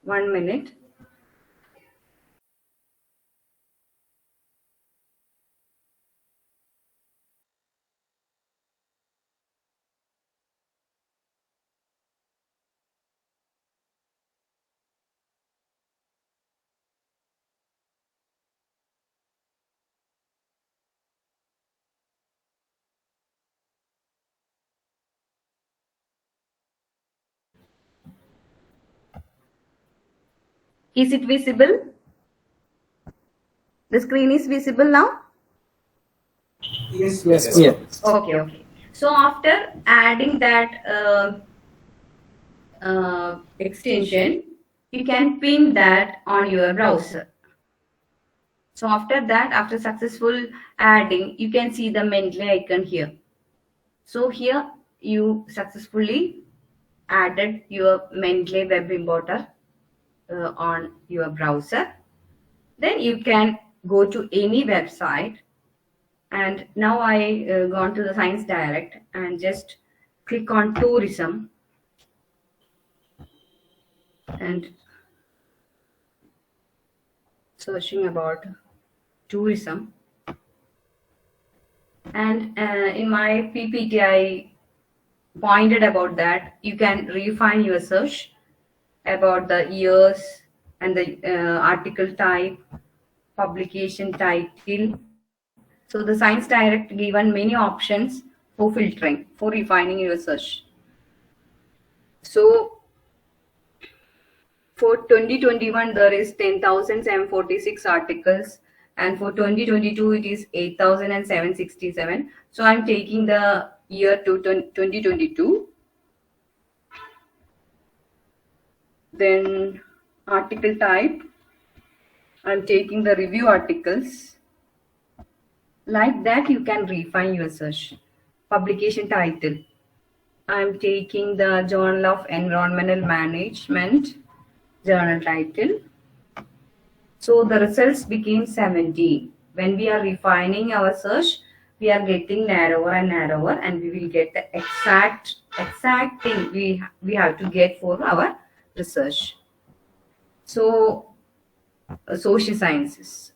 One minute. Is it visible? The screen is visible now? Yes. Okay. So after adding that extension, you can ping that on your browser. So after that, after successful adding, you can see the Mendeley icon here. So here you successfully added your Mendeley web importer on your browser. Then you can go to any website. And now I gone to the Science Direct and just click on tourism and searching about tourism. And in my PPT, I pointed about that. You can refine your search about the years and the article type, publication title. So the Science Direct given many options for filtering, for refining your search. So for 2021, there is 10,746 articles, and for 2022, it is 8,767. So I'm taking the year to 2022. Then article type, I'm taking the review articles. Like that, you can refine your search. Publication title, I'm taking the Journal of Environmental Management journal title. So the results became 70. When we are refining our search, we are getting narrower and narrower, and we will get the exact thing we have to get for our research. So social sciences.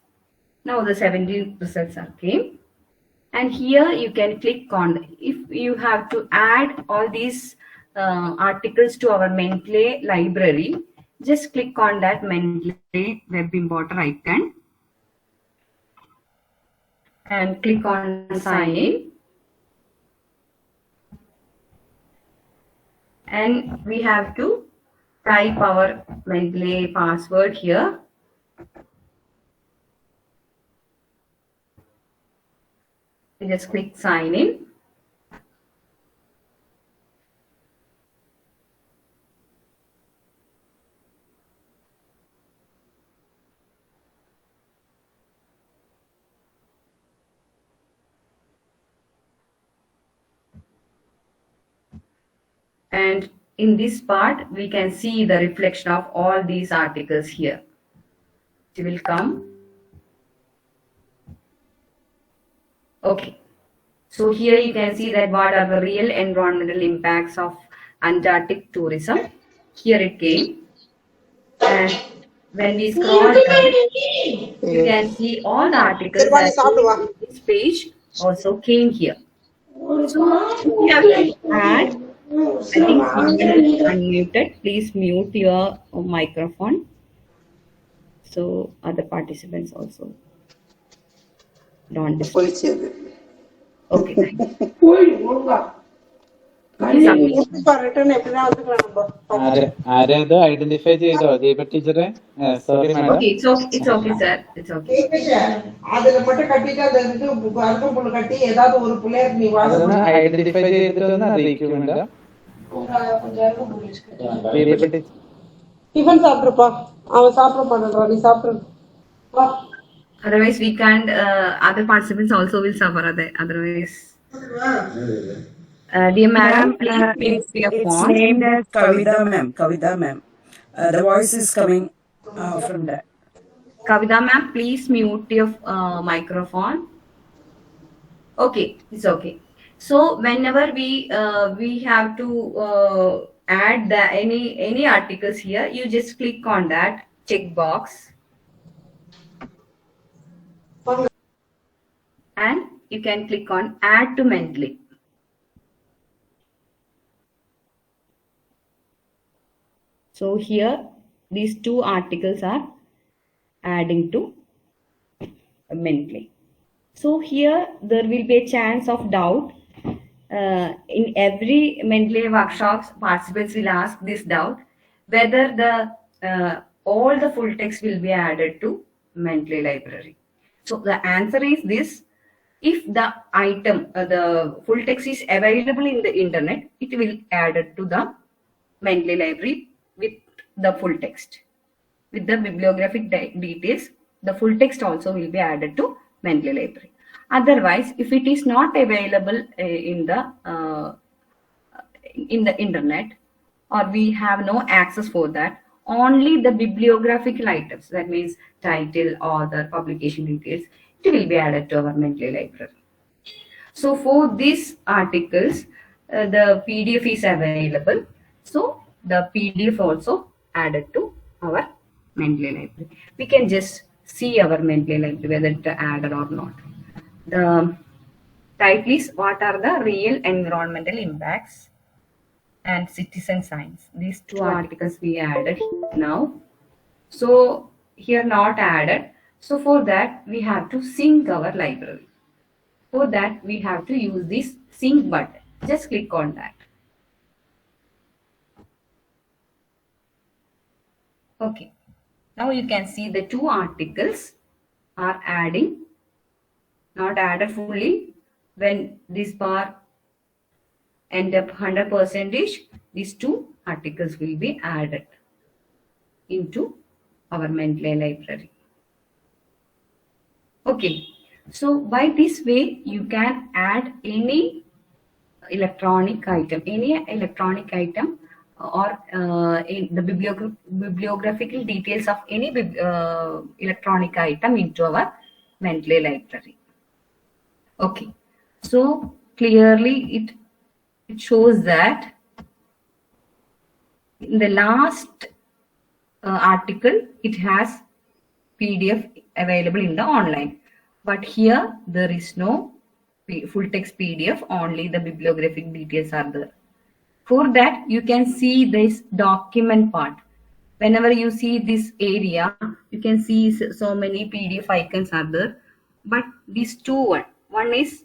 Now the 70 results are came. And here you can click on, if you have to add all these articles to our Mendeley library, just click on that Mendeley web importer icon and click on sign in. And we have to type our Mendeley password here. You just click sign in. And in this part, we can see the reflection of all these articles here. It will come. Okay. So here you can see that what are the real environmental impacts of Antarctic tourism. Here it came. And when we scroll down, you can see all the articles that this page also came here. So we have to add, I think someone is unmuted. Please mute your microphone so other participants also don't disturb. Okay, thank you. ആരേത് identify ചെയ്തോ ദീപ ടീച്ചറെ? Sorry madam. Okay, it's okay, sir. It's okay. Identify ചെയ്തിട്ടൊന്ന് അറിയിക്കുന്നുണ്ട്. Tiffin சாப்பிடுப்பா, அவன் சாப்பிட மாட்டான், நீ சாப்பிடு. Otherwise, we can't. Other participants also will suffer. Otherwise, dear madam, please mute your It's phone. named as Kavita ma'am. The voice is coming from that. Kavita ma'am, please mute your microphone. Okay, it's okay. So whenever we have to add any articles here, you just click on that checkbox. And you can click on add to Mendeley. So here these two articles are adding to Mendeley. So here there will be a chance of doubt. In every Mendeley workshops, participants will ask this doubt whether the all the full text will be added to Mendeley library. So the answer is this: if the item, the full text is available in the internet, it will added to the Mendeley library with the full text. With the bibliographic details, the full text also will be added to Mendeley library. Otherwise, if it is not available in the internet, or we have no access for that, only the bibliographical items, that means title, author, publication details, it will be added to our Mendeley library. So for these articles, the PDF is available. So the PDF also added to our Mendeley library. We can just see our Mendeley library whether it added or not. The title is "What are the real environmental impacts and citizen science?" These two articles we added now. So here not added. So for that we have to sync our library. For that we have to use this sync button. Just click on that. Okay. Now you can see the two articles are adding, not added fully. When this bar end up 100%, these two articles will be added into our Mendeley library. Okay. So by this way, you can add any electronic item, or in the bibliographical details of any electronic item into our Mendeley library. Okay, so clearly it shows that in the last article it has PDF available in the online, but here there is no full text PDF, only the bibliographic details are there. For that, you can see this document part. Whenever you see this area, you can see so many PDF icons are there. But these two, one is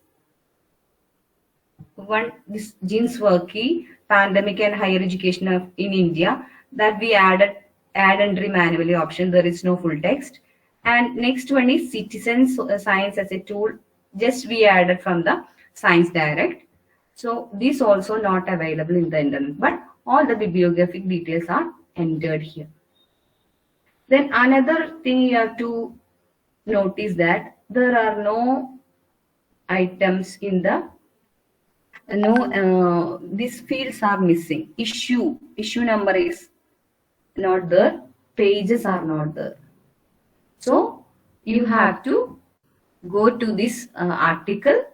this Jeans Workey, Pandemic and Higher Education in India, that we added add and manually option. There is no full text. And next one is Citizen Science as a tool. Just we added from the Science Direct. So this also not available in the internet, but all the bibliographic details are entered here. Then another thing you have to notice that there are no items in the these fields are missing. Issue number is not there, pages are not there. So you have to go to this article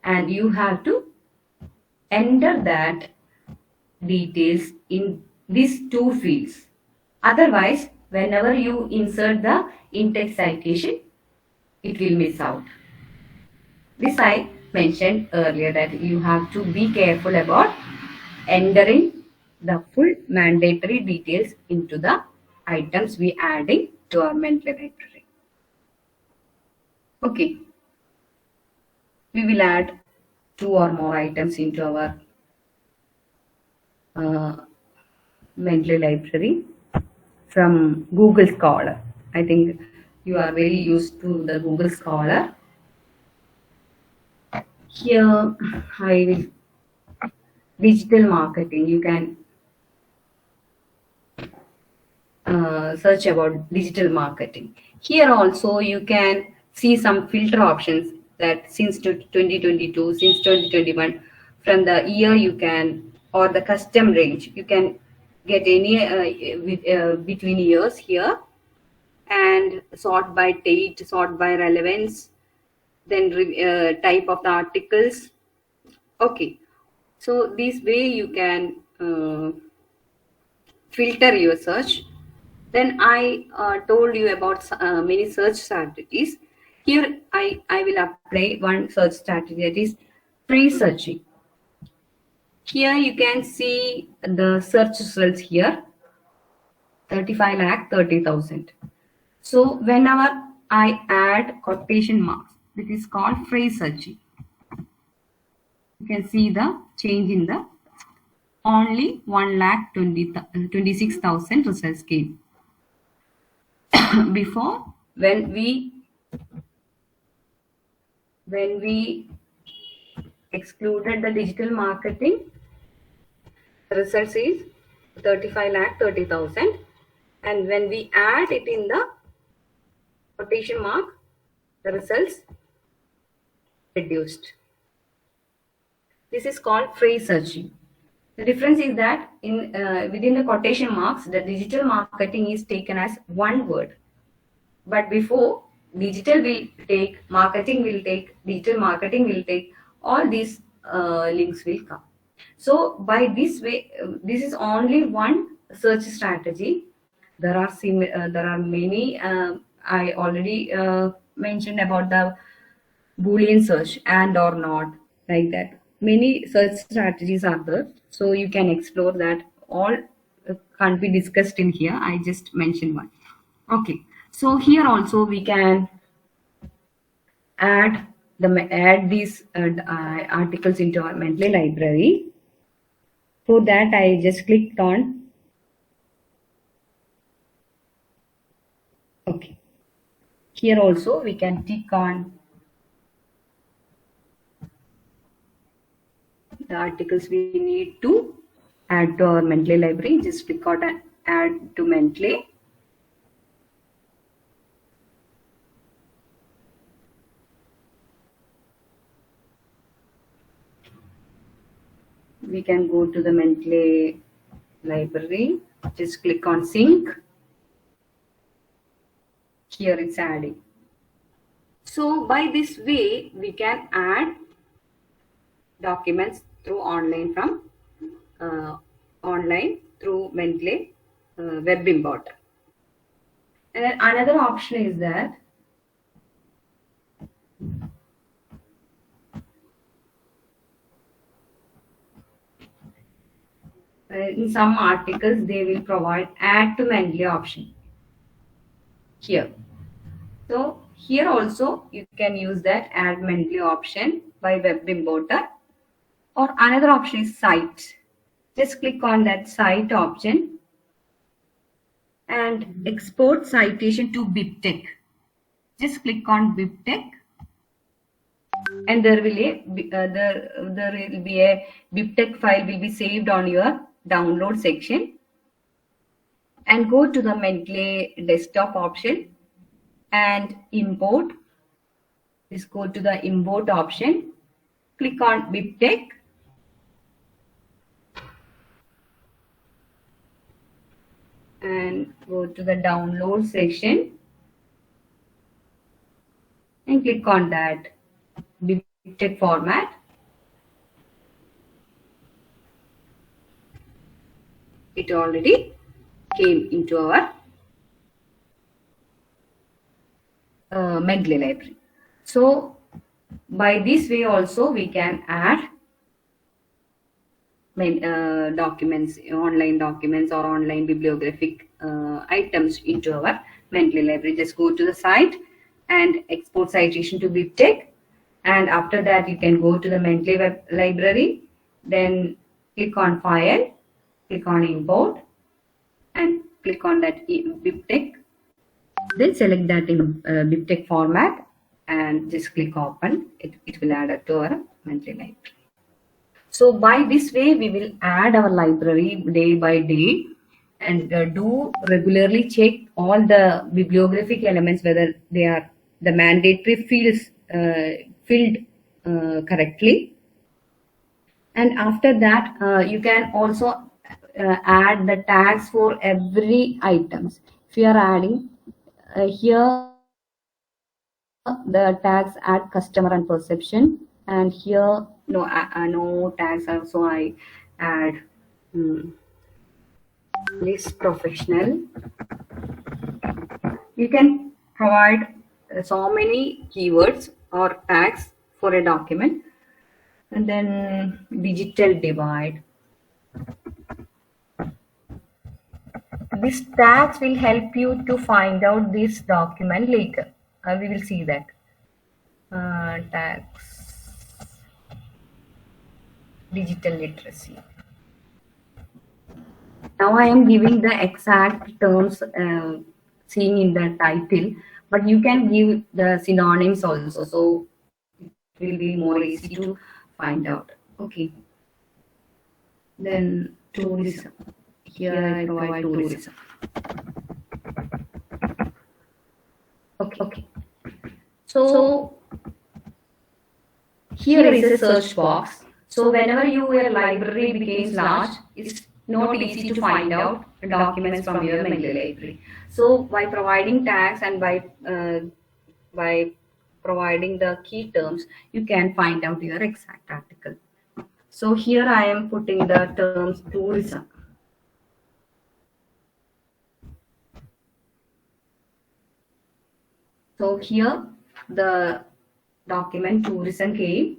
and you have to enter that details in these two fields. Otherwise, whenever you insert the in-text citation, it will miss out. This I mentioned earlier, that you have to be careful about entering the full mandatory details into the items we adding to our Mendeley library. Okay, we will add 2 or more items into our Mendeley library from Google Scholar. I think you are very used to the Google Scholar. Here I will digital marketing. You can search about digital marketing. Here also you can see some filter options, that since 2022, since 2021, from the year you can, or the custom range, you can get any between years here, and sort by date, sort by relevance, then type of the articles. Okay, so this way you can filter your search. Then I told you about many search strategies. Here I will apply one search strategy, that is pre-searching. Here you can see the search results here, 35,30,000. So whenever I add quotation marks, this is called phrase searching. You can see the change in the only 1,26,000 results came. before, when we excluded the digital marketing, the results is 35,30,000, and when we add it in the quotation mark, the results reduced. This is called phrase searching. The difference is that in within the quotation marks, the digital marketing is taken as one word, but before, digital will take, marketing will take, digital marketing will take, all these links will come. So by this way, this is only one search strategy. There are many. I already mentioned about the Boolean search, and or not, like that. Many search strategies are there, so you can explore that. All can't be discussed in here. I just mentioned one. Okay, so here also we can add these articles into our Mendeley library. For that, I just clicked on. Okay, here also we can tick on the articles we need to add to our Mendeley library. Just click on add to Mendeley. We can go to the Mendeley library. Just click on sync. Here it's adding. So by this way, we can add documents through online through Mendeley web importer. And then another option is that in some articles they will provide add to Mendeley option here. So here also you can use that add Mendeley option by web importer, or another option is cite. Just click on that cite option and export citation to Bibtex. Just click on Bibtex, and there will be a Bibtex file will be saved on your download section. And go to the Mendeley desktop option and import. Just go to the import option, click on Bibtex, and go to the download section and click on that Bibtex format. It already came into our Mendeley library. So by this way also we can add documents, online documents or online bibliographic items into our Mendeley library. Just go to the site and export citation to Bibtex, and after that you can go to the Mendeley web library, then click on file, click on import, and click on that Bibtex. Then select that in Bibtex format and just click open. It will add it to our Mendeley library. So by this way we will add our library day by day, and do regularly check all the bibliographic elements whether they are the mandatory fields filled correctly. And after that you can also add the tags for every items. If you are adding here the tags add customer and perception, and here no tags are, so I add list professional. You can provide so many keywords or tags for a document. And then digital divide. These tags will help you to find out this document later. We will see that. Tags. Digital literacy. Now I am giving the exact terms seeing in the title, but you can give the synonyms also, so it will be more easy to find out. Okay. Then tourism. Here I provide tourism. Okay. So here is a search box. So whenever your library becomes large, it's not easy to find out documents from your Mendeley library. So by providing tags and by providing the key terms, you can find out your exact article. So here I am putting the terms tourism. So here the document tourism came.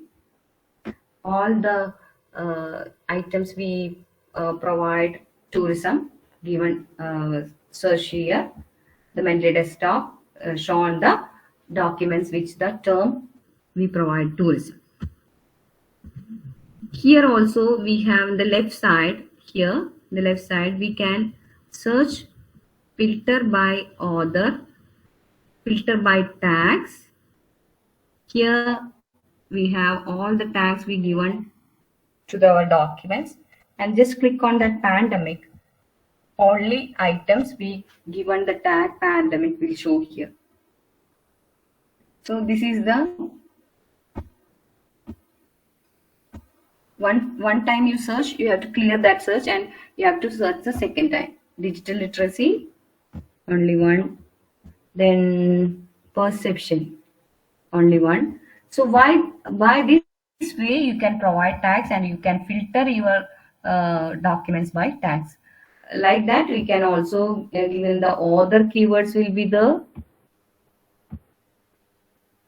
All the items we provide tourism given search here. The Mendeley desktop shown the documents which the term we provide tourism. Here also we have the left side. Here the left side we can search, filter by author, filter by tags. Here we have all the tags we given to our documents, and just click on that pandemic. Only items we given the tag pandemic will show here. So this is the one time you search, you have to clear that search and you have to search the second time. Digital literacy, only one. Then perception, only one. So by this way you can provide tags and you can filter your documents by tags. Like that we can also given the author keywords will be the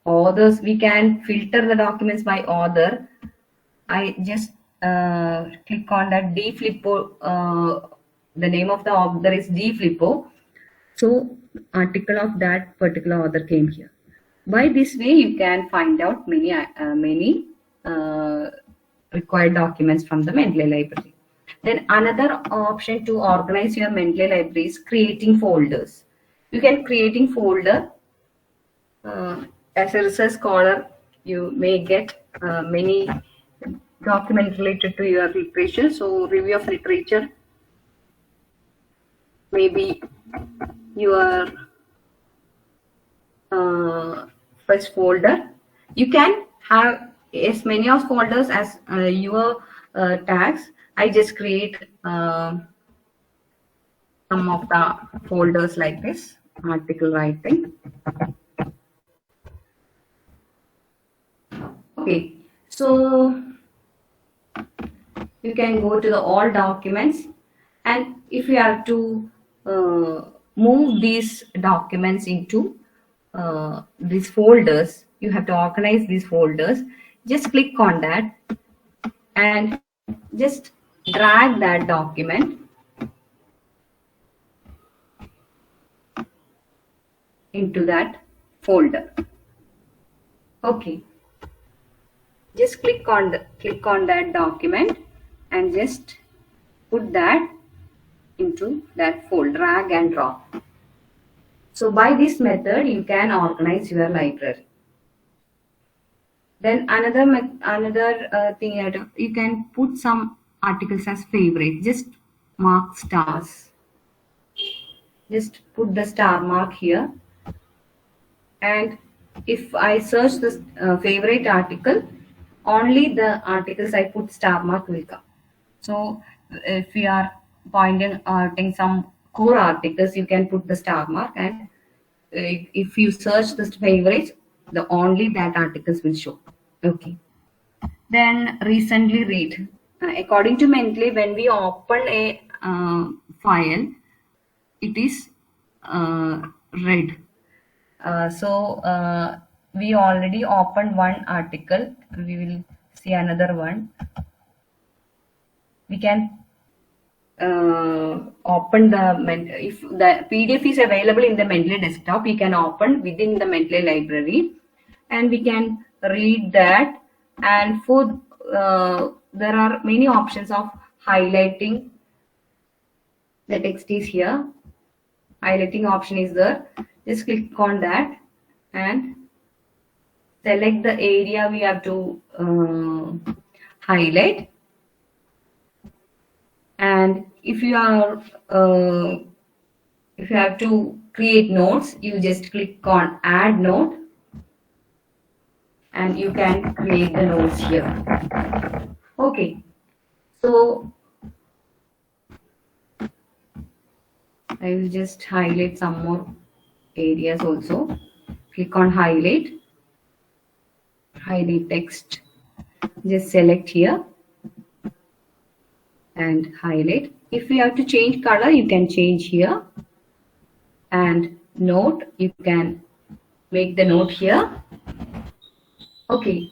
authors. We can filter the documents by author. I just click on that D Flippo. The name of the author is D Flippo. So article of that particular author came here. By this way, you can find out many required documents from the Mendeley library. Then another option to organize your Mendeley library is creating folders. You can creating folder. As a research scholar, you may get many documents related to your literature. So review of literature, maybe your first folder. You can have as many of folders as your tags. I just create some of the folders like this: article writing. Okay, so you can go to the all documents, and if you have to move these documents into these folders, you have to organize these folders. Just click on that and just drag that document into that folder. Okay, just click on that document and just put that into that folder, drag and drop. So by this method you can organize your library. Then another thing, you can put some articles as favorite. Just mark stars. Just put the star mark here, and if I search this favorite article, only the articles I put star mark will come. So if we are pointing some core articles, you can put the star mark, and if you search the favorites, only that articles will show. Okay. Then recently read. According to Mendeley, when we open a file, it is read. So we already opened one article. We will see another one. We can open if the PDF is available in the Mendeley desktop, we can open within the Mendeley library and we can read that. And for there are many options of highlighting. The text is here. highlighting option is there. Just click on that and select the area we have to highlight. And if you have to create notes, you just click on add note and you can create the notes here. Okay, so I will just highlight some more areas also. Click on highlight text, just select here and highlight. If you have to change color, you can change here. And note, you can make the note here. Okay,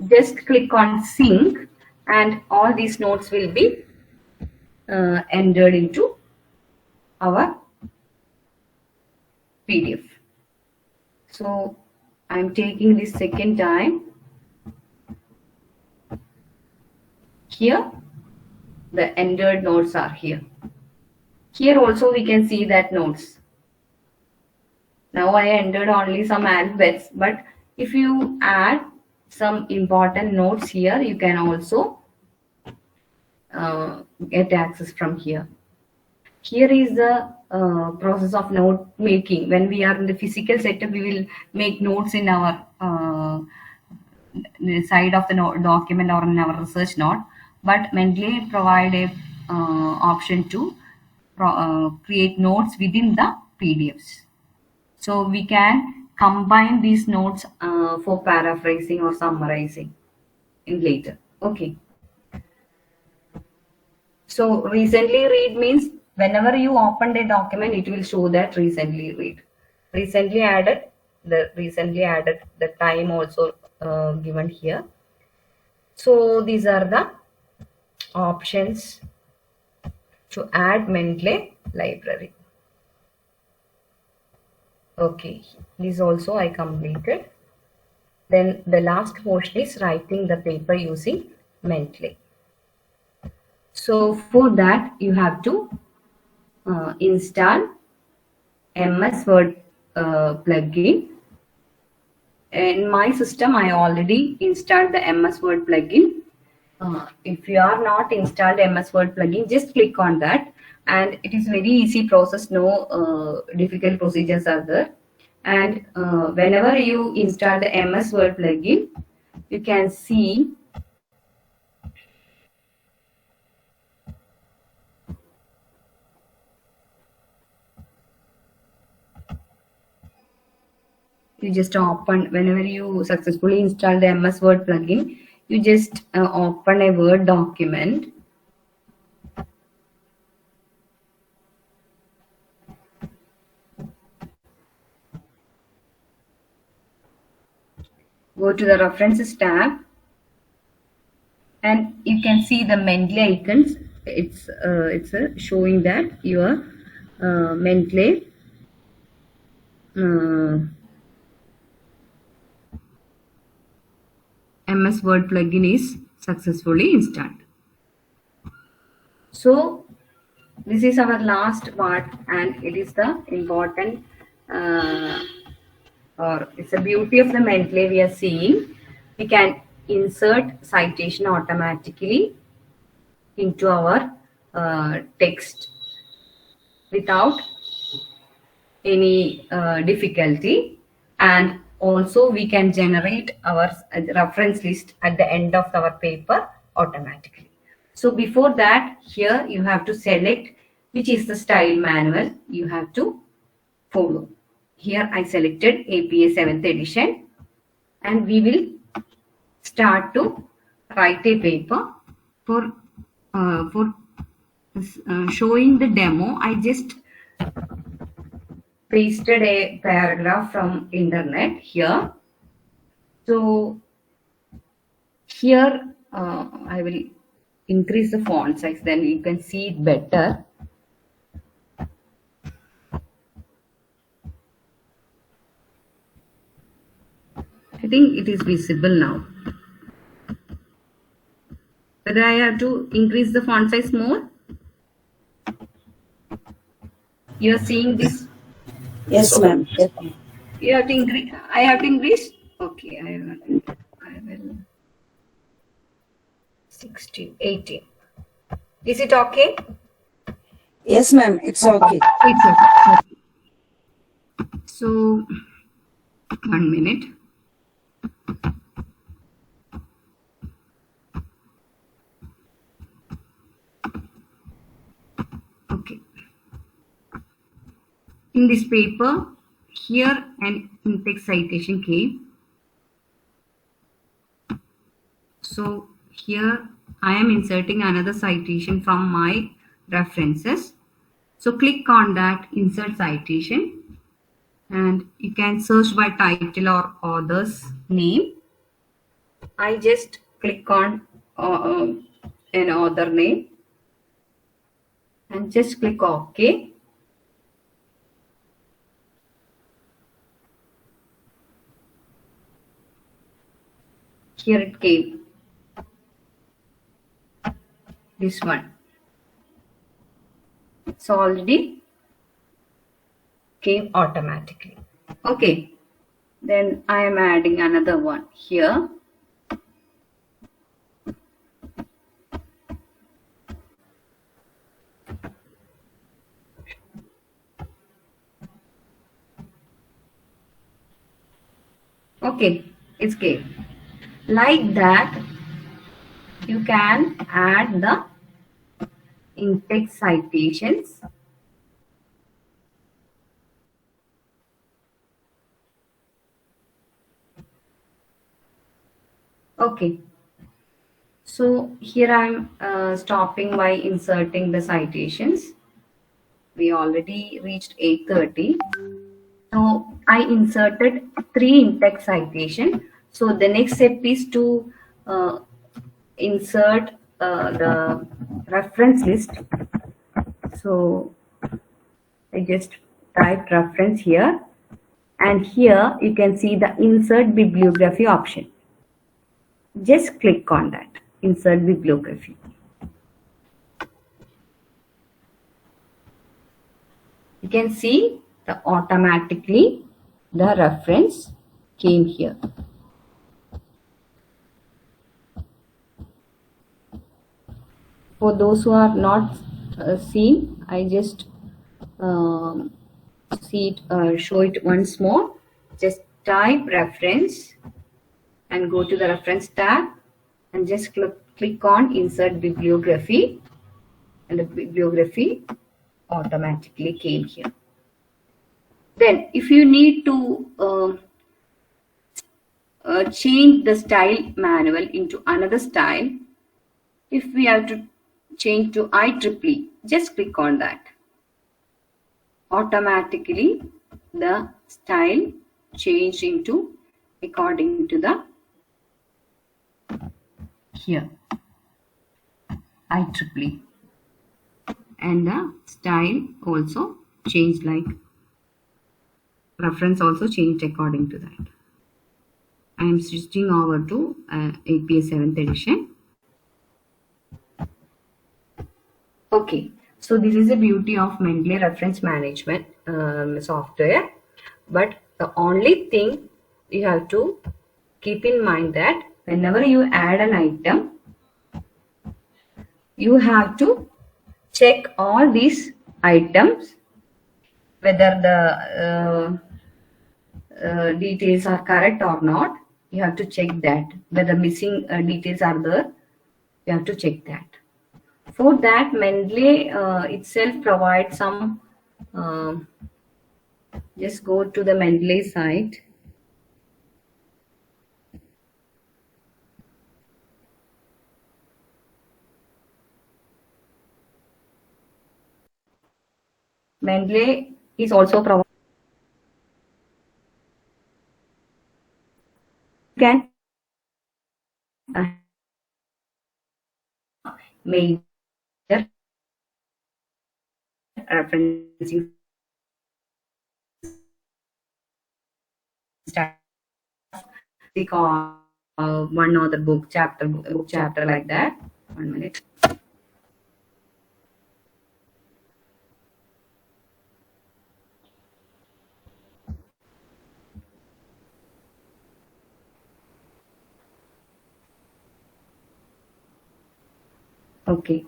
just click on sync and all these notes will be entered into our PDF. So I'm taking this second time. Here the entered notes are here. Here also we can see that notes. Now I entered only some alphabets, but if you add some important notes here, you can also get access from here. Here is the process of note making. When we are in the physical setup, we will make notes in our the side of the document or in our research note. But Mendeley provide a option to create notes within the PDFs. So we can combine these notes for paraphrasing or summarizing in later. Okay. So recently read means whenever you open the document, it will show that recently read. Recently added the time also given here. So these are the options to add Mendeley library. Okay, this also I completed. Then the last portion is writing the paper using Mendeley. So for that you have to install MS Word plugin. In my system, I already installed the MS Word plugin. If you are not installed MS Word plugin, just click on that, and it is very easy process. No difficult procedures are there. And whenever you install the MS Word plugin, you can see you just open, whenever you successfully install the MS Word plugin, you just open a Word document. Go to the References tab, and you can see the Mendeley icons. It's showing that your Mendeley MS Word plugin is successfully installed. So this is our last part, and it is the important or it's the beauty of the Mendeley we are seeing. We can insert citation automatically into our text without any difficulty, and also we can generate our reference list at the end of our paper automatically. So before that, here you have to select which is the style manual you have to follow. Here I selected APA 7th edition, and we will start to write a paper. For showing the demo, I just pasted a paragraph from internet here. So here I will increase the font size, then you can see it better. I think it is visible now. Whether I have to increase the font size more? You are seeing this Yes, ma'am. Yes. You have to increase. I have to increase. Okay, I will 60, 80. Is it okay? Yes, ma'am. It's okay. It's okay. So, 1 minute. Okay. In this paper, here an in-text citation came. So here I am inserting another citation from my references. So click on that insert citation and you can search by title or author's name. I just click on an author name and just click OK. Here it came. This one. So already came automatically. Okay. Then I am adding another one here. Okay, it's came. Like that, you can add the in-text citations. Okay. So here I'm stopping by inserting the citations. We already reached 8:30. So I inserted 3 in-text citation. So the next step is to insert the reference list. So I just type reference here, and here you can see the insert bibliography option. Just click on that, insert bibliography. You can see the automatically the reference came here. For those who are not seen, I just show it once more. Just type reference and go to the reference tab and just click on insert bibliography, and the bibliography automatically came here. Then if you need to change the style manual into another style, if we have to change to IEEE, just click on that. Automatically the style changed into according to the here IEEE, and the style also changed, like reference also changed according to that. I am switching over to APA 7th edition. Okay, so this is the beauty of Mendeley reference management software, but the only thing you have to keep in mind that whenever you add an item, you have to check all these items, whether the details are correct or not. You have to check that. Whether missing details are there, you have to check that. For that, Mendeley itself provides some, just go to the Mendeley site. Mendeley is also provided. You can major referencing stuff, one other book chapter like that. 1 minute. Okay.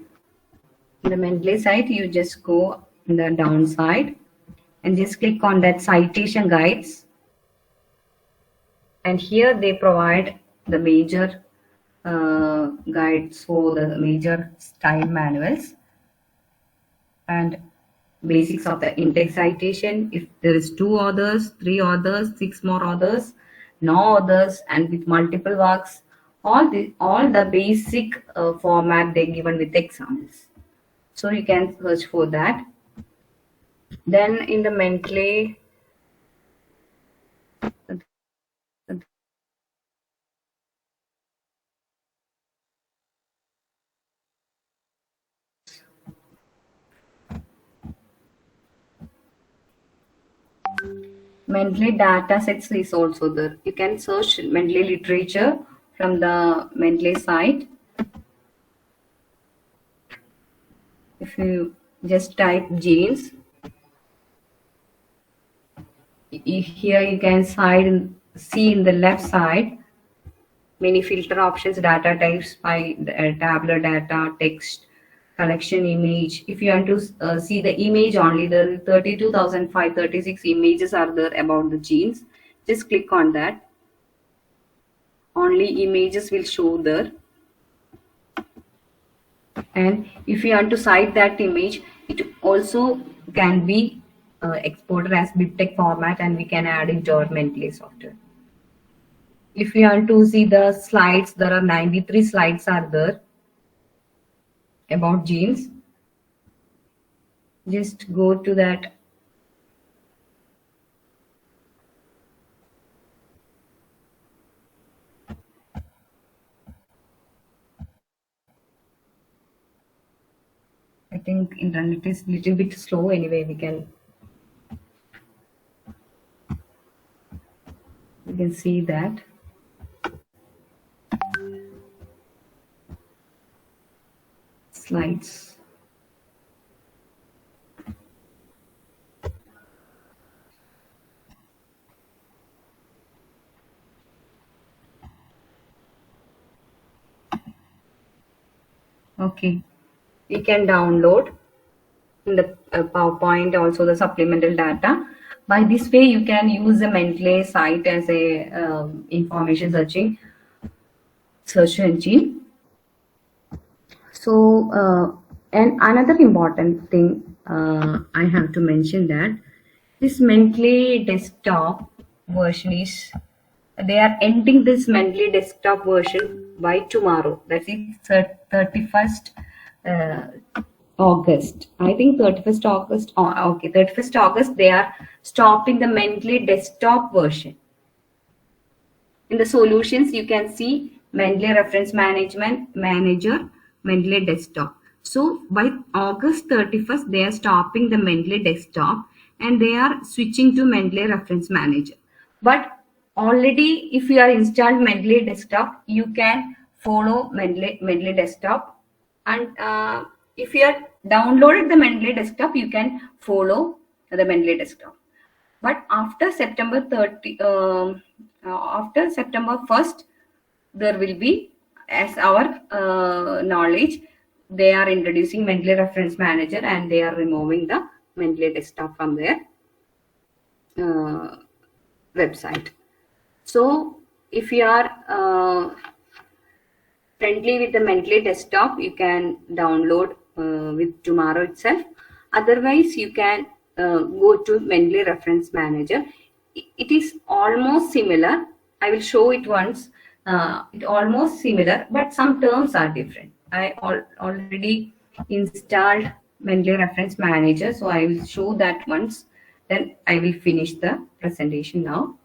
In the Mendeley site, you just go on the downside and just click on that Citation Guides. And here they provide the major guides for the major style manuals and basics of the index citation. If there is 2 authors, 3 authors, 6 more authors, no authors, and with multiple works, all the basic format they given with examples. So you can search for that. Then in the Mendeley, Mendeley data sets is also there. You can search Mendeley literature from the Mendeley site. If you just type genes, here you can see in the left side many filter options, data types by tabular data, text, collection, image. If you want to see the image only, the 32,536 images are there about the genes. Just click on that. Only images will show there. And if you want to cite that image, it also can be exported as Bibtex format, and we can add it to our Mendeley software. If you want to see the slides, there are 93 slides are there about genes. Just go to that. I think internet is a little bit slow. Anyway, we can see that. Slides. Okay, we can download in the PowerPoint also the supplemental data. By this way, you can use the Mendeley site as a information search engine. So, and another important thing I have to mention that this Mendeley desktop version is, they are ending this Mendeley desktop version by tomorrow. That is 31st August. I think 31st August. Oh, okay, 31st August. They are stopping the Mendeley desktop version. In the solutions, you can see Mendeley Reference Manager, Mendeley Desktop. So by August 31st, they are stopping the Mendeley Desktop and they are switching to Mendeley Reference Manager. But already, if you are installed Mendeley Desktop, you can follow Mendeley Desktop. And if you are downloaded the Mendeley Desktop, you can follow the Mendeley Desktop. But after September 1st, there will be, as our knowledge, they are introducing Mendeley Reference Manager and they are removing the Mendeley Desktop from their website. So if you are friendly with the Mendeley Desktop, you can download with tomorrow itself. Otherwise, you can go to Mendeley Reference Manager. It is almost similar. I will show it once. It almost similar, but some terms are different. I already installed Mendeley Reference Manager, so I will show that once. Then I will finish the presentation now.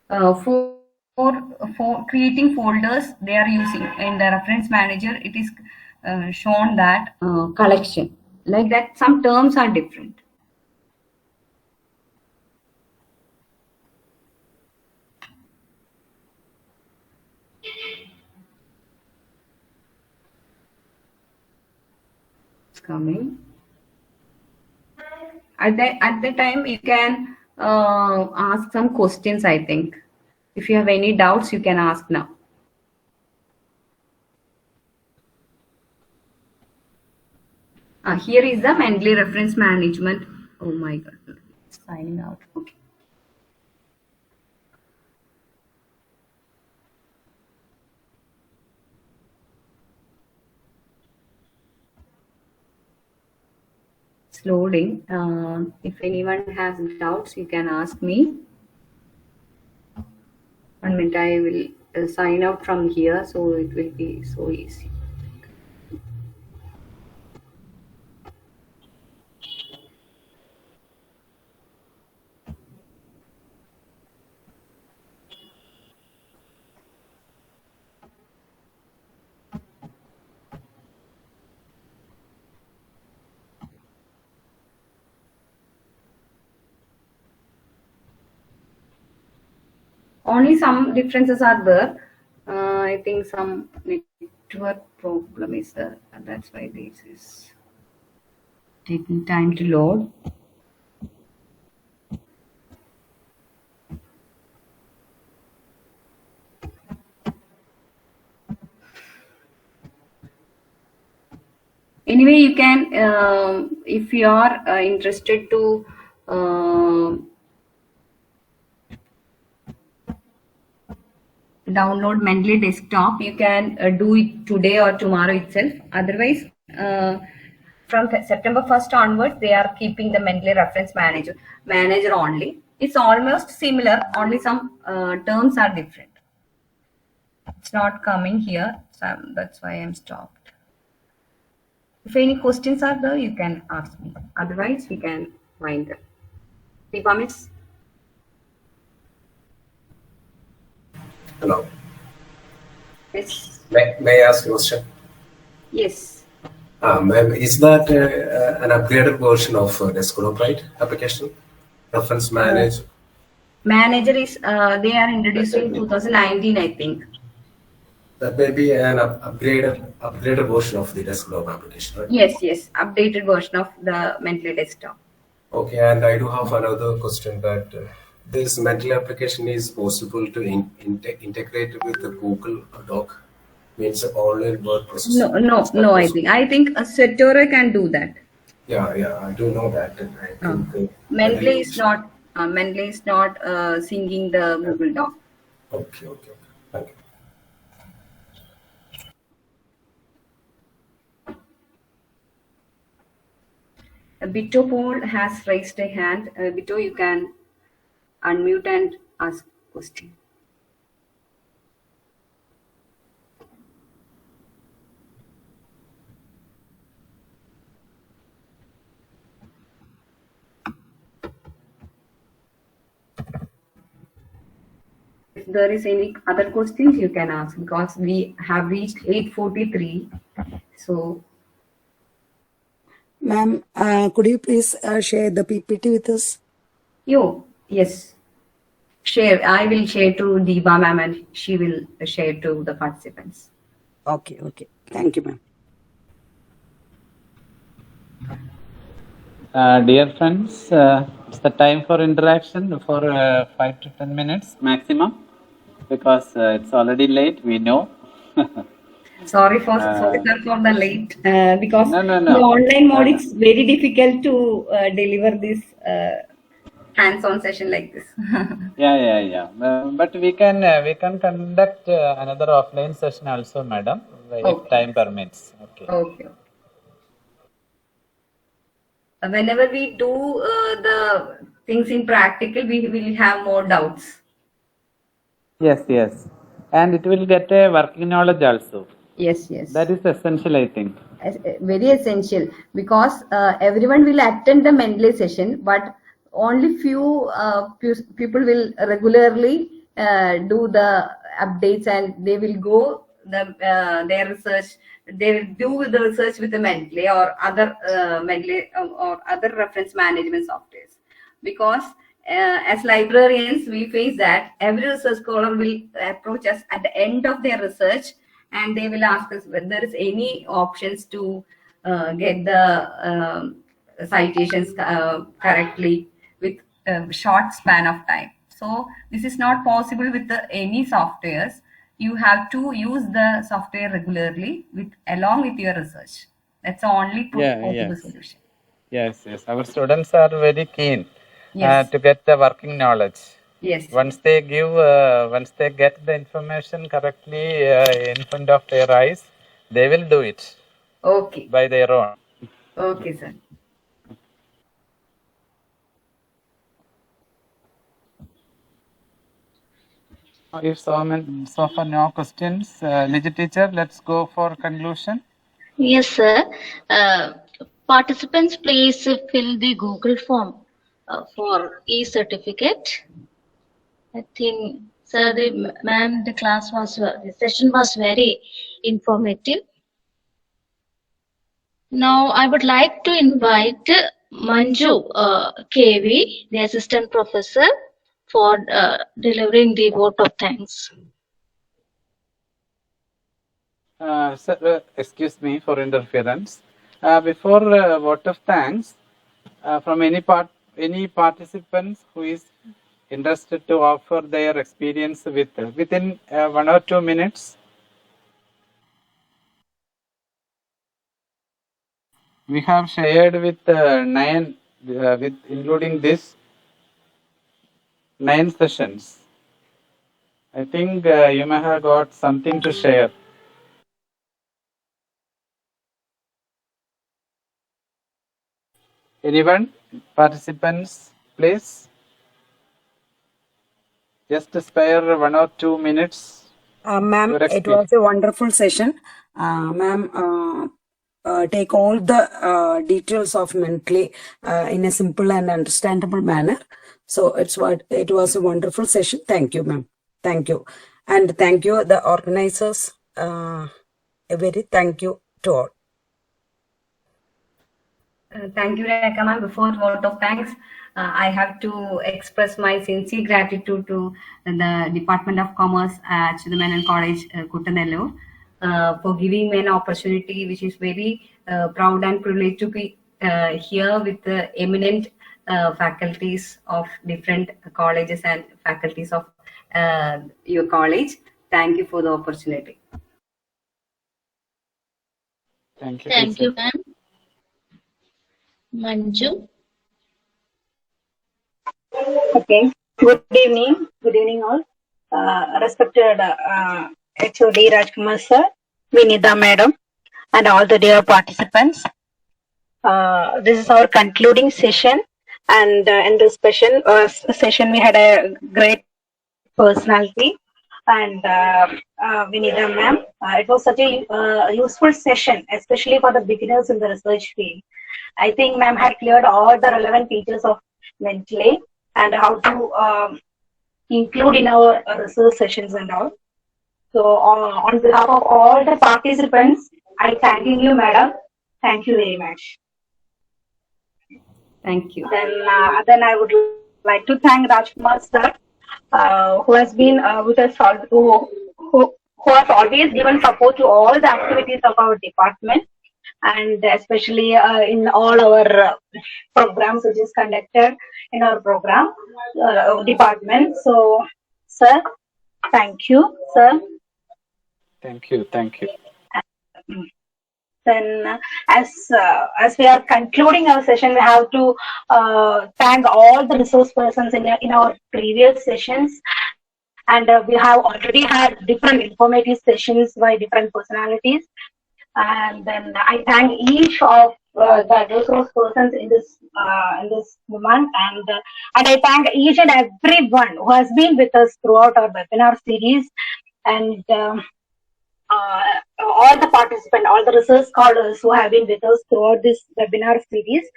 For creating folders, they are using in the Reference Manager. It is shown that collection, like that. Some terms are different. It's coming. At the time, you can ask some questions. I think if you have any doubts, you can ask now. Here is the Mendeley reference management. Oh my God, signing out. Okay. It's loading. If anyone has doubts, you can ask me. 1 minute, I will sign out from here, so it will be so easy. Only some differences are there. I think some network problem is there, and that's why this is taking time to load. Anyway, you can, if you are interested to download Mendeley desktop, you can do it today or tomorrow itself. Otherwise, from September 1st onwards, they are keeping the Mendeley reference manager only. It's almost similar, only some terms are different. It's not coming here, so that's why I'm stopped. If any questions are there, you can ask me. Otherwise, we can wind up. Deepa miss? Hello. Yes. May I ask a question? Yes. Ma'am, is that an upgraded version of desktop, right? Application reference manager. Manager is they are introducing 2019, I think. That may be an upgraded version of the desktop application, right? Yes, updated version of the Mendeley desktop. Okay, and I do have another question that this Mendeley application is possible to integrate with the Google Doc, means online word processing. No, I think Setoro can do that. Yeah, I do know that. I think Mendeley is not singing the Google Doc. Okay. Thank you. Bito Paul has raised a hand. Bito, you can unmute and ask question. If there is any other questions, you can ask, because we have reached 8:43. So, Ma'am, could you please share the PPT with us? Yes. Share. I will share to Deepa ma'am, and she will share to the participants. Okay. Thank you, ma'am. Dear friends, it's the time for interaction for 5 to 10 minutes maximum, because it's already late, we know. Sorry for the late, because No. in the online mode it's very difficult to deliver this hands-on session like this. Yeah. But we can conduct another offline session also, madam, if time permits. Okay. Whenever we do the things in practical, we will have more doubts. Yes. And it will get a working knowledge also. Yes. That is essential, I think. Very essential, because everyone will attend the Mendeley session, but only few people will regularly do the updates, and they will go their research. They will do the research with the Mendeley or other or other reference management softwares, because as librarians we face that every research scholar will approach us at the end of their research, and they will ask us whether there is any options to get the citations correctly with a short span of time. So this is not possible with any softwares. You have to use the software regularly along with your research. That's the only possible Yes. solution. Yes. Our students are very keen Yes. to get the working knowledge. Yes. Once they get the information correctly in front of their eyes, they will do it Okay. by their own. Okay, sir. If so far no questions, Liji teacher, let's go for conclusion. Yes, sir. Participants, please fill the Google form for e-certificate. I think, sir, the session was very informative. Now, I would like to invite Manju KV, the assistant professor, for delivering the vote of thanks. Sir, excuse me for interference. Before vote of thanks, from any participants who is interested to offer their experience within 1 or 2 minutes. We have shared with 9, with including this 9 sessions. I think you may have got something to share. Anyone? Participants, please. Just spare 1 or 2 minutes. Ma'am, Your it was a wonderful session. Ma'am, take all the details of Mendeley in a simple and understandable manner. So it was a wonderful session. Thank you, ma'am. Thank you. And thank you, the organizers. A very thank you to all. Thank you, Rekha ma'am. Before vote of thanks, I have to express my sincere gratitude to the Department of Commerce at Chidamanan College, Kuttanellur, for giving me an opportunity, which is very proud and privileged to be here with the eminent faculties of different colleges and faculties of your college. Thank you for the opportunity. Thank you. Thank you, ma'am. Manju. Okay. Good evening. Good evening, all. Respected HOD Rajkumar sir, Vinitha madam, and all the dear participants. This is our concluding session, and in this session we had a great personality and Vinitha ma'am. It was such a useful session, especially for the beginners in the research field. I think ma'am had cleared all the relevant features of Mendeley and how to include in our research sessions and all. So on behalf of all the participants, I thank you, madam. Thank you very much. Thank you. Then I would like to thank Rajkumar sir, who has been with us, who has always given support to all the activities of our department, and especially in all our programs which is conducted in our program department. So, sir, thank you, sir. Thank you. Then, as we are concluding our session, we have to thank all the resource persons in our previous sessions, and we have already had different informative sessions by different personalities. And then I thank each of the resource persons in this month, and I thank each and everyone who has been with us throughout our webinar series, and all the participants, all the research scholars who have been with us throughout this webinar series.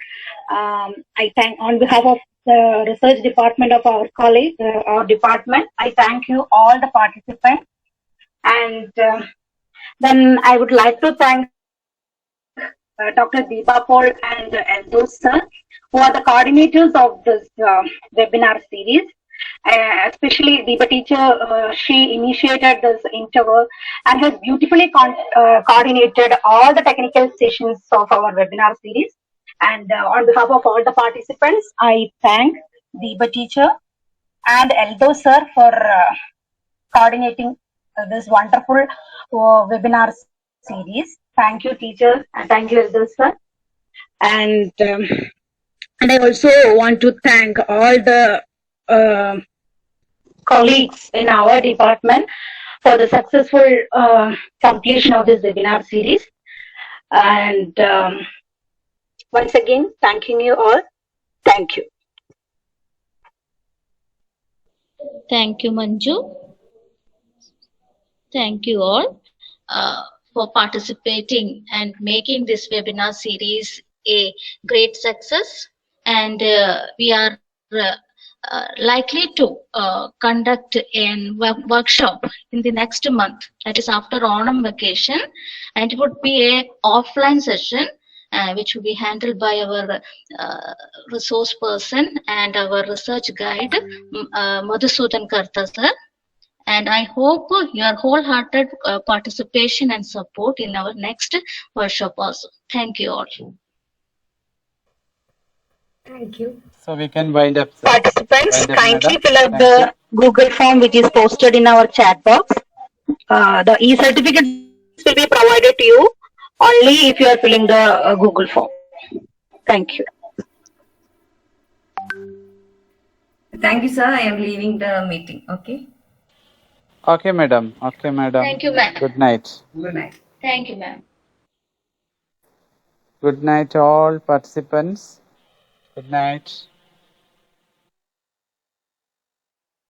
I thank on behalf of the research department of our college, our department. I thank you all the participants, and then I would like to thank Dr. Deepa Paul and Enzo sir, who are the coordinators of this webinar series. Especially Deepa teacher, she initiated this interval and has beautifully coordinated all the technical sessions of our webinar series. And on behalf of all the participants, I thank Deepa teacher and Eldo sir for coordinating this wonderful webinar series. Thank you, teachers, and thank you, elders, sir. And I also want to thank all the colleagues in our department for the successful completion of this webinar series. And once again, thanking you all. Thank you. Thank you, Manju. Thank you all for participating and making this webinar series a great success. And we are likely to conduct a workshop in the next month, that is after Onam vacation, and it would be a offline session which will be handled by our resource person and our research guide, Madhusudan Karta sir. And I hope your wholehearted participation and support in our next workshop also. Thank you all. Thank you. So we can wind up, sir. Participants, Wind up, kindly madam. fill out Thank the you. Google form which is posted in our chat box. The e-certificates will be provided to you only if you are filling the Google form. Thank you. Thank you, sir. I am leaving the meeting. Okay. Okay, madam. Okay, madam. Thank you, ma'am. Good night. Good night. Thank you, ma'am. Good night, all participants. Good night.